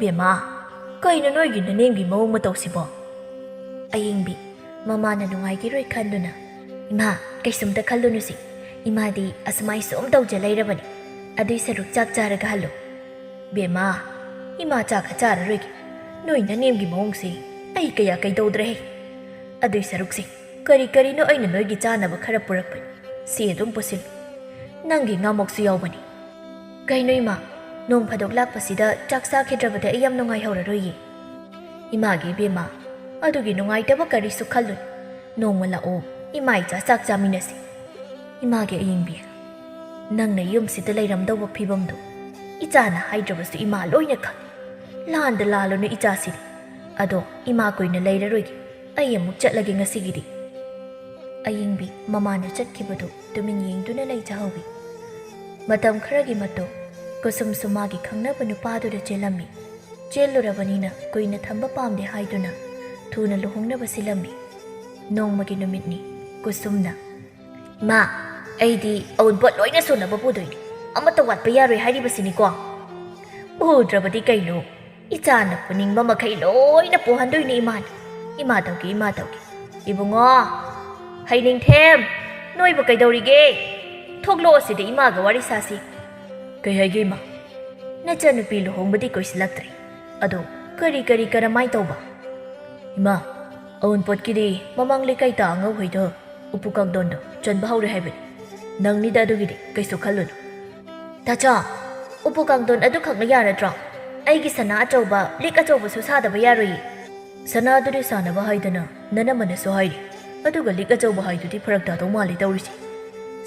ꯕꯦꯝꯃ ꯀꯩꯅꯣ ꯅꯣꯏꯒꯤ ꯅꯅꯦꯝꯒꯤ ꯃꯑꯣꯡ ꯃꯇꯧꯁꯤꯕꯣ ꯑꯌꯤꯡꯕꯤ ꯃꯃꯥꯅ ꯅꯨꯡꯉꯥꯏꯈꯤꯔꯣꯏ ꯈꯟꯗꯨꯅ ꯏꯃꯥ ꯀꯩꯁꯨꯝꯇ ꯈꯜꯂꯨꯅꯨꯁꯤ ꯏꯃꯥꯗꯤ ꯑꯁꯨꯃꯥꯏ ꯁꯨꯝ ꯇꯧꯖ ꯂꯩꯔꯕꯅꯤ ꯑꯗꯨꯏ ꯁꯔꯨꯛ ꯆꯥꯛ ꯆꯥꯔꯒ ꯍꯜꯂꯨ ꯕꯦꯝꯃ ꯏꯃꯥ ꯆꯥꯛꯀ ꯆꯥꯔꯔꯣꯏꯒꯦ ꯅꯣꯏ ꯅꯅꯦꯝꯒꯤ ꯃꯑꯣꯡꯁꯤ ꯑꯩ ꯀꯌꯥ ꯀꯩꯗꯧꯗ꯭ꯔꯦꯍꯦ ꯑꯗꯨꯏ ꯁꯔꯨꯛꯁꯤ ꯀꯔꯤꯅꯣ ꯑꯩꯅ ꯅꯣꯏꯒꯤ ꯆꯥꯅꯕ ꯈꯔ ꯄꯨꯔꯛꯄꯅꯤ ꯁꯤ ꯑꯗꯨꯝ ꯄꯨꯁꯤꯜꯂꯨ ꯅꯪꯒꯤ ꯉꯥꯃꯣꯛꯁꯨ ꯌꯥꯎꯕꯅꯤ ꯀꯩꯅꯣ ꯏꯃꯥ ꯅꯣꯡ ꯐꯥꯗꯣꯛ ꯂꯥꯛꯄꯁꯤꯗ ꯆꯥꯛ ꯆꯥꯈꯤꯗ꯭ꯔꯕꯗ ꯑꯩ ꯌꯥꯝ ꯅꯨꯡꯉꯥꯏꯍꯧꯔꯔꯣꯏꯌꯦ ꯏꯃꯥꯒꯤ ꯏꯕꯦꯝꯃ ꯑꯗꯨꯒꯤ ꯅꯨꯡꯉꯥꯏꯇꯕ ꯀꯔꯤꯁꯨ ꯈꯜꯂꯨꯅꯨ ꯅꯣꯡꯃ ꯂꯥꯛꯑꯣ ꯏꯃꯥ ꯏꯆꯥ ꯆꯥꯛ ꯆꯥꯃꯤꯟꯅꯁꯤ 이마게 ꯑꯌꯤꯡꯕꯤ ꯅꯪꯅ ꯌꯨꯝꯁꯤꯗ ꯂꯩꯔꯝꯗꯧꯕ ꯐꯤꯕꯝꯗꯣ 이자나 하이드꯭ꯔꯕꯁꯨ 이마 ꯂꯣꯏꯅ ꯈꯪ ꯂꯥꯟꯗ ꯂꯥꯜꯂꯨꯅ 이자ꯁꯤꯗꯤ ꯑꯗꯣ 이마 ꯀꯨꯏꯅ ꯂꯩꯔꯔꯣꯏꯒꯦ ꯑꯩ ꯑꯃꯨꯛ ꯆꯠꯂꯒꯦ ꯉꯁꯤꯒꯤꯗꯤ ꯑꯌꯤꯡꯕꯤ ꯃꯃꯥꯅ ꯆꯠꯈꯤꯕꯗꯨ ꯇꯨꯃꯤꯟ ꯌꯦꯡꯗꯨꯅ ꯂꯩꯖꯍꯧꯏ ꯃꯇꯝ ꯈꯔꯒꯤ ꯃꯇꯨꯡ ꯀꯨꯁꯨꯝꯁꯨ ꯃꯥꯒꯤ ꯈꯪꯅꯕ ꯅꯨꯄꯥꯗꯨꯗ ꯆꯦꯜꯂꯝꯃꯤ ꯆꯦꯜꯂꯨꯔꯕꯅꯤꯅ ꯀꯨꯏꯅ ꯊꯝꯕ ꯄꯥꯝꯗꯦ ꯍꯥꯏꯗꯨꯅ ꯊꯨꯅ ꯂꯨꯍꯣꯡꯅꯕ ꯁꯤꯜꯂꯝꯃꯤ ꯅꯣꯡꯃꯒꯤ ꯅꯨꯃꯤꯠꯅꯤ ꯀꯨꯁꯨꯝꯅ ꯃꯥ ꯑꯩꯗꯤ ꯑꯎꯟꯄꯣꯠ ꯂꯣꯏꯅ ꯁꯨꯅꯕ ꯄꯨꯗꯣꯏꯅꯤ ꯑꯃꯠꯇ ꯋꯥꯠꯄ ꯌꯥꯔꯣꯏ ꯍꯥꯏꯔꯤꯕꯁꯤꯅꯤꯀꯣ ꯎꯗ꯭ꯔꯕꯗꯤ ꯀꯩꯅꯣ ꯏꯆꯥꯅ ꯄꯨꯅꯤꯡꯕ ꯃꯈꯩ ꯂꯣꯏꯅ ꯄꯨꯍꯟꯗꯣꯏꯅꯤ ꯏꯃꯥꯅ ꯏꯃꯥ ꯇꯧꯒꯦ ꯏꯕꯨꯡꯉꯣ ꯍꯩꯅꯤꯡꯊꯦꯝ ꯅꯣꯏꯕꯨ ꯀꯩꯗꯧꯔꯤꯒꯦ ꯊꯣꯛꯂꯛꯑꯣ ꯁꯤꯗ ꯏꯃꯥꯒ ꯋꯥꯔꯤ ꯁꯥꯁꯤ ꯀꯩ ꯍꯥꯏꯒꯦ ꯏꯃꯥ ꯅꯆꯥꯅꯨꯄꯤ ꯂꯨꯍꯣꯡꯕꯗꯤ ꯀꯣꯏꯁꯤꯜꯂꯛꯇ꯭ꯔꯦ ꯑꯗꯣ ꯀꯔꯤ ꯀꯔꯝꯃꯥꯏ ꯇꯧꯕ ꯏꯃꯥ ꯑꯎꯟꯄꯣꯠꯀꯤꯗꯤ ꯃꯃꯥꯡ ꯂꯩꯀꯥꯏꯗ ꯑꯉꯧꯍꯣꯏꯗꯣ ꯎꯄꯨ ꯀꯥꯡꯊꯣꯟꯗꯣ ꯆꯟꯕ ꯍꯧꯔꯦ ꯍꯥꯏꯕꯅꯤ ꯅꯪꯅꯤꯗ ꯑꯗꯨꯒꯤꯗꯤ ꯀꯩꯁꯨ ꯈꯜꯂꯨꯅꯨ ꯇꯥꯆꯥ ꯎꯄꯨ ꯀꯥꯡꯊꯣꯟ ꯑꯗꯨꯈꯛꯅ ꯌꯥꯔꯗ꯭ꯔꯣ ꯑꯩꯒꯤ ꯁꯅꯥ ꯑꯆꯧꯕ ꯂꯤꯛ ꯑꯆꯧꯕꯁꯨ ꯁꯥꯗꯕ ꯌꯥꯔꯣꯏꯌꯦ ꯁꯅꯥꯗꯨꯗꯤ ꯁꯥꯅꯕ ꯍꯥꯏꯗꯅ ꯅꯅꯝꯃꯅꯁꯨ ꯍꯥꯏꯔꯤ ꯑꯗꯨꯒ ꯂꯤꯛ ꯑꯆꯧꯕ ꯍꯥꯏꯗꯨꯗꯤ ꯐꯔꯛ ꯇꯥꯗꯧ ꯃꯥꯜꯂꯤ ꯇꯧꯔꯤꯁꯤ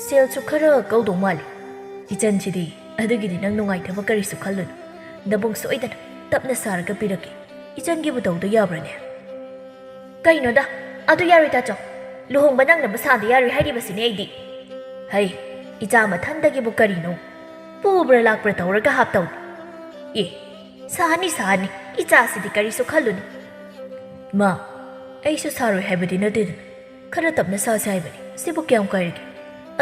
ꯁꯦꯜꯁꯨ ꯈꯔ ꯀꯧꯗꯧ ꯃꯥꯜꯂꯤ ꯏꯆꯟꯁꯤꯗꯤ ꯑꯗꯨꯒꯤꯗꯤ ꯅꯪ ꯅꯨꯡꯉꯥꯏꯇꯕ ꯀꯔꯤꯁꯨ ꯈꯜꯂꯨꯅꯨ ꯅꯕꯨꯡ ꯁꯣꯏꯗꯅ ꯇꯞꯅ ꯁꯥꯔꯒ ꯄꯤꯔꯛꯀꯦ ꯏꯆꯟꯒꯤꯕꯨ ꯇꯧꯗ ꯌꯥꯕ꯭ꯔꯅꯦ ꯀꯩꯅꯣꯗ ꯑꯗꯨ ꯌꯥꯔꯣꯏ ꯇꯥꯆꯧ ꯂꯨꯍꯣꯡꯕ ꯅꯪꯅꯕ ꯁꯥꯗ ꯌꯥꯔꯣꯏ ꯍꯥꯏꯔꯤꯕꯁꯤꯅꯦ ꯑꯩꯗꯤ ꯍꯩ ꯏꯆꯥ ꯃꯊꯟꯗꯒꯤꯕꯨ ꯀꯔꯤꯅꯣ ꯄꯨꯕ꯭ꯔꯥ ꯂꯥꯛꯄ꯭ꯔꯥ ꯇꯧꯔꯒ ꯍꯥꯞꯇꯧꯅꯤ ꯁꯥꯍꯅꯤ ꯏꯆꯥꯁꯤꯗꯤ ꯀꯔꯤꯁꯨ ꯈꯜꯂꯨꯅꯨ ꯃꯥ ꯑꯩꯁꯨ ꯁꯥꯔꯣꯏ ꯍꯥꯏꯕꯗꯤ ꯅꯠꯇꯦꯗꯅ ꯈꯔ ꯇꯞꯅ ꯁꯥꯁꯦ ꯍꯥꯏꯕꯅꯤ ꯁꯤꯕꯨ ꯀꯌꯥꯝ ꯀꯥꯏꯔꯒꯦ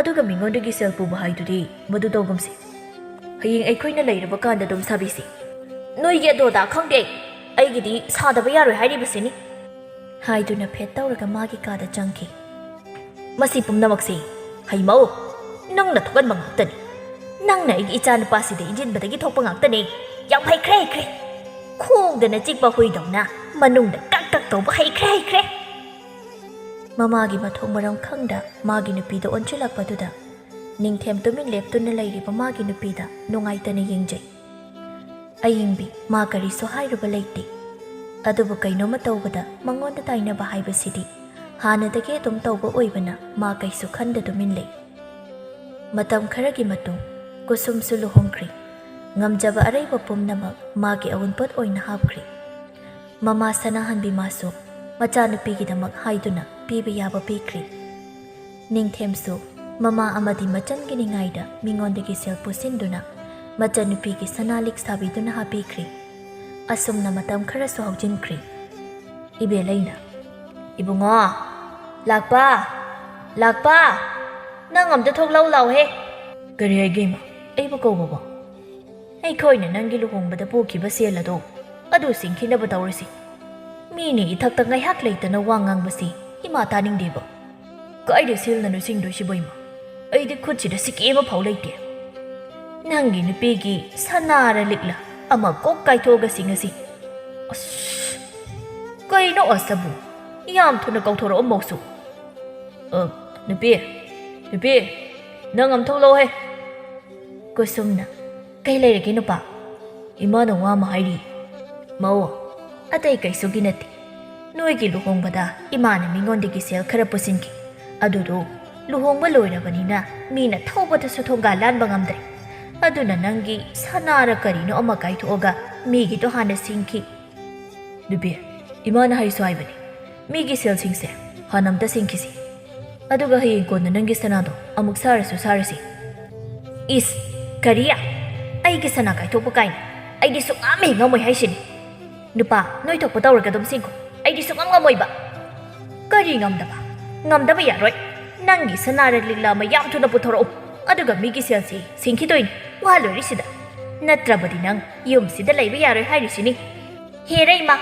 ꯑꯗꯨꯒ ꯃꯤꯉꯣꯟꯗꯒꯤ ꯁꯦꯜ ꯄꯨꯕ ꯍꯥꯏꯗꯨꯗꯤ ꯃꯗꯨ ꯇꯧꯒꯨꯝꯁꯤ ꯍꯌꯦꯡ ꯑꯩꯈꯣꯏꯅ ꯂꯩꯔꯕ ꯀꯥꯟꯗ ꯑꯗꯨꯝ ꯁꯥꯕꯤꯁꯤ ꯅꯣꯏꯒꯤ ꯑꯗꯣꯗꯥ ꯈꯪꯗꯦ ꯑꯩꯒꯤꯗꯤ ꯁꯥꯗꯕ ꯌꯥꯔꯣꯏ ꯍꯥꯏꯔꯤꯕꯁꯤꯅꯤ ꯍꯥꯏꯗꯨꯅ ꯐꯦꯠ ꯇꯧꯔꯒ ꯃꯥꯒꯤ ꯀꯥꯗ ꯆꯪꯈꯤ ꯃꯁꯤ ꯄꯨꯝꯅꯃꯛꯁꯤ ꯍꯩꯃꯧ ꯅꯪꯅ ꯊꯣꯛꯍꯟꯕ ꯉꯥꯛꯇꯅꯤ ꯅꯪꯅ ꯑꯩꯒꯤ ꯏꯆꯥꯅꯨꯄꯥꯁꯤꯗ ꯏꯟꯖꯤꯟꯕꯗꯒꯤ ꯊꯣꯛꯄ ꯉꯥꯛꯇꯅꯤ ꯌꯥꯝ ꯍꯩꯈ꯭ꯔꯦ ꯈꯣꯡꯗꯅ ꯆꯤꯛꯄ ꯍꯨꯏꯗꯧꯅ ꯃꯅꯨꯡꯗ ꯀꯛ ꯇꯧꯕ ꯍꯩꯈ꯭ꯔꯦ ꯃꯃꯥꯒꯤ ꯃꯊꯣꯡ ꯃꯔꯝ ꯈꯪꯗ ꯃꯥꯒꯤ ꯅꯨꯄꯤꯗ ꯑꯣꯟꯁꯤꯜꯂꯛꯄꯗꯨꯗ ꯅꯤꯡꯊꯦꯝ ꯇꯨꯃꯤꯟ ꯂꯦꯞꯇꯨꯅ ꯂꯩꯔꯤꯕ ꯃꯥꯒꯤ ꯅꯨꯄꯤꯗ ꯅꯨꯡꯉꯥꯏꯇꯅ ꯌꯦꯡꯖꯩ ꯑꯌꯤꯡꯕꯤ ꯃꯥ ꯀꯔꯤꯁꯨ ꯍꯥꯏꯔꯨꯕ ꯂꯩꯇꯦ ꯑꯗꯨꯕꯨ ꯀꯩꯅꯣꯝꯃ ꯇꯧꯕꯗ ꯃꯉꯣꯟꯗ ꯇꯥꯏꯅꯕ ꯍꯥꯏꯕꯁꯤꯗꯤ ꯍꯥꯟꯅꯗꯒꯤ ꯑꯗꯨꯝ ꯇꯧꯕ ꯑꯣꯏꯕꯅ ꯃꯥ ꯀꯩꯁꯨ ꯈꯟꯗ ꯇꯨꯃꯤꯟ ꯂꯩ ꯃꯇꯝ ꯈꯔꯒꯤ ꯃꯇꯨꯡ ꯀꯨꯁꯨꯝꯁꯨ ꯂꯨꯍꯣꯡꯈ꯭ꯔꯤ ꯉꯝꯖꯕ ꯑꯔꯩꯕ ꯄꯨꯝꯅꯃꯛ ꯃꯥꯒꯤ ꯑꯎꯟꯄꯣꯠ ꯑꯣꯏꯅ ꯍꯥꯞꯈ꯭ꯔꯤ ꯃꯃꯥ ꯁꯅꯥꯍꯟꯕꯤ ꯃꯥꯁꯨ ꯃꯆꯥꯅꯨꯄꯤꯒꯤꯗꯃꯛ ꯍꯥꯏꯗꯨꯅ ꯄꯤꯕ ꯌꯥꯕ ꯄꯤꯈ꯭ꯔꯤ ꯅꯤꯡꯊꯦꯝꯁꯨ ꯃꯃꯥ ꯑꯃꯗꯤ ꯃꯆꯟꯒꯤ ꯅꯤꯡꯉꯥꯏꯗ ꯃꯤꯉꯣꯟꯗꯒꯤ ꯁꯦꯜ ꯄꯨꯁꯤꯟꯗꯨꯅ ꯃꯆꯟꯅꯨꯄꯤꯒꯤ ꯁꯅꯥꯂꯤꯛ ꯁꯥꯕꯤꯗꯨꯅ ꯍꯥꯞꯄꯤꯈ꯭ꯔꯤ ꯑꯁꯨꯝꯅ ꯃꯇꯝ ꯈꯔꯁꯨ ꯍꯧꯖꯤꯟꯈ꯭ꯔꯤ ꯏꯕꯦꯜꯂꯩꯅ ꯏꯕꯨꯡꯉꯣ ꯂꯥꯛꯄ ꯅꯪ ꯑꯝꯇ ꯊꯣꯛꯂꯛꯎ ꯂꯥꯎꯍꯦ ꯀꯔꯤ ꯍꯥꯏꯒꯦ ꯏꯃꯥ ꯑꯩꯕꯨ ꯀꯧꯕꯕꯣ ꯑꯩꯈꯣꯏꯅ ꯅꯪꯒꯤ ꯂꯨꯍꯣꯡꯕꯗ ꯄꯨꯈꯤꯕ ꯁꯦꯜ ꯑꯗꯨ ꯁꯤꯡꯈꯤꯅꯕ ꯇꯧꯔꯁꯤ ꯃꯤꯅꯤ ꯏꯊꯛꯇ ꯉꯥꯏꯍꯥꯛ ꯂꯩꯇꯅ ꯋꯥ ꯉꯥꯡꯕꯁꯤ ꯏꯃꯥ ꯇꯥꯅꯤꯡꯗꯦꯕ ꯀꯥꯏꯗ ꯁꯦꯜꯅꯅꯣ ꯁꯤꯡꯗꯣꯏꯁꯤꯕꯣ ꯏꯃꯥ ꯑꯩꯗꯤ ꯈꯨꯠꯁꯤꯗ ꯁꯤꯀꯤ ꯑꯃ ꯐꯥꯎ ꯂꯩꯇꯦ ꯅꯪꯒꯤ ꯅꯨꯄꯤꯒꯤ ꯁꯅꯥꯔ ꯂꯤꯛꯂ ꯑꯃ ꯀꯣꯛ ꯀꯥꯏꯊꯣꯛꯑꯒ ꯁꯤꯡꯉꯁꯤ ꯑꯁ ꯀꯩꯅꯣ ꯑꯁꯕꯨ ꯌꯥꯝ ꯊꯨꯅ ꯀꯧꯊꯣꯔꯛꯑꯣ ꯃꯧꯁꯨ ꯅꯨꯄꯤ ꯅꯪ ꯑꯝ ꯊꯣꯛꯂꯛꯑꯣꯍꯦ ꯀꯨꯁꯨꯝꯅ ꯀꯩ ꯂꯩꯔꯒꯦ ꯅꯨꯄꯥ ꯏꯃꯥꯅ ꯋꯥ ꯑꯃ ꯍꯥꯏꯔꯤ ꯃꯧ ꯑꯇꯩ ꯀꯩꯁꯨꯒꯤ ꯅꯠꯇꯦ ꯅꯣꯏꯒꯤ ꯂꯨꯍꯣꯡꯕꯗ ꯏꯃꯥꯅ ꯃꯤꯉꯣꯟꯗꯒꯤ ꯁꯦꯜ ꯈꯔ ꯄꯨꯁꯤꯟꯈꯤ ꯑꯗꯨꯗꯣ ꯂꯨꯍꯣꯡꯕ ꯂꯣꯏꯔꯕꯅꯤನ ꯃꯤꯅ ꯊꯧꯕꯗꯁꯨ ꯊꯣꯡꯒꯥꯜ ꯂꯥꯟꯕ ꯉꯝꯗ꯭ꯔꯦ ꯑꯗꯨꯅ ꯅꯪꯒꯤ ꯁꯅꯥꯔ ꯀꯔꯤꯅꯣ ꯑꯃ ꯀꯥꯏꯊꯣꯛꯑꯒ ꯃꯤꯒꯤꯗꯣ ꯍꯥꯟꯅ ꯁꯤꯡꯈꯤ ꯅꯨꯄꯤ ꯏꯃꯥꯅ ꯍꯥꯏꯁꯨ ꯍꯥꯏꯕꯅꯤ ꯃꯤꯒꯤ ꯁꯦꯜꯁꯤꯡꯁꯦ ꯍꯥꯟꯅ ꯑꯝꯇ ꯁꯤꯡꯈꯤꯁꯤ ꯑꯗꯨꯒ ꯍꯌꯦꯡ ꯀꯣꯟꯅ ꯅꯪꯒꯤ ꯁꯅꯥꯗꯣ ꯑꯃꯨꯛ ꯁꯥꯔꯁꯤ ꯏꯁ ꯀꯔꯤꯌꯥ ꯑꯩꯒꯤ ꯁꯅꯥ ꯀꯥꯏꯊꯣꯛꯄ ꯀꯥꯏꯅ ꯑꯩꯗꯤ ꯁꯨꯡꯉꯝ ꯉꯝꯃꯣꯏ ꯍꯥꯏꯁꯤꯅꯤ ꯅꯨꯄꯥ ꯅꯣꯏ ꯊꯣꯛꯄ ꯇꯧꯔꯒ ꯑꯗꯨꯝ ꯁꯤꯡꯈꯣ ꯑꯩꯗꯤ ꯁꯨꯡꯉꯝ ꯉꯝꯃꯣꯏꯕ ꯀꯔꯤ ꯉꯝꯗꯕ ꯌꯥꯔꯣꯏ ꯅꯪꯒꯤ ꯁꯅꯥꯔ ꯂꯤꯛꯂꯥ ꯑꯃ ꯌꯥꯝ ꯊꯨꯅ ꯄꯨꯊꯣꯔꯛꯎ ꯑꯗꯨꯒ ꯃꯤꯒꯤ ꯁꯦꯜꯁꯤ ꯁꯤꯡꯈꯤꯗꯣꯏꯅꯤ ꯋꯥ ꯂꯣꯏꯔꯤꯁꯤꯗ ꯅꯠꯇ꯭ꯔꯕꯗꯤ ꯅꯪ ꯌꯨꯝꯁꯤꯗ ꯂꯩꯕ ꯌꯥꯔꯣꯏ ꯍꯥꯏꯔꯤꯁꯤꯅꯤ ꯍꯦꯔ ꯏꯃꯥ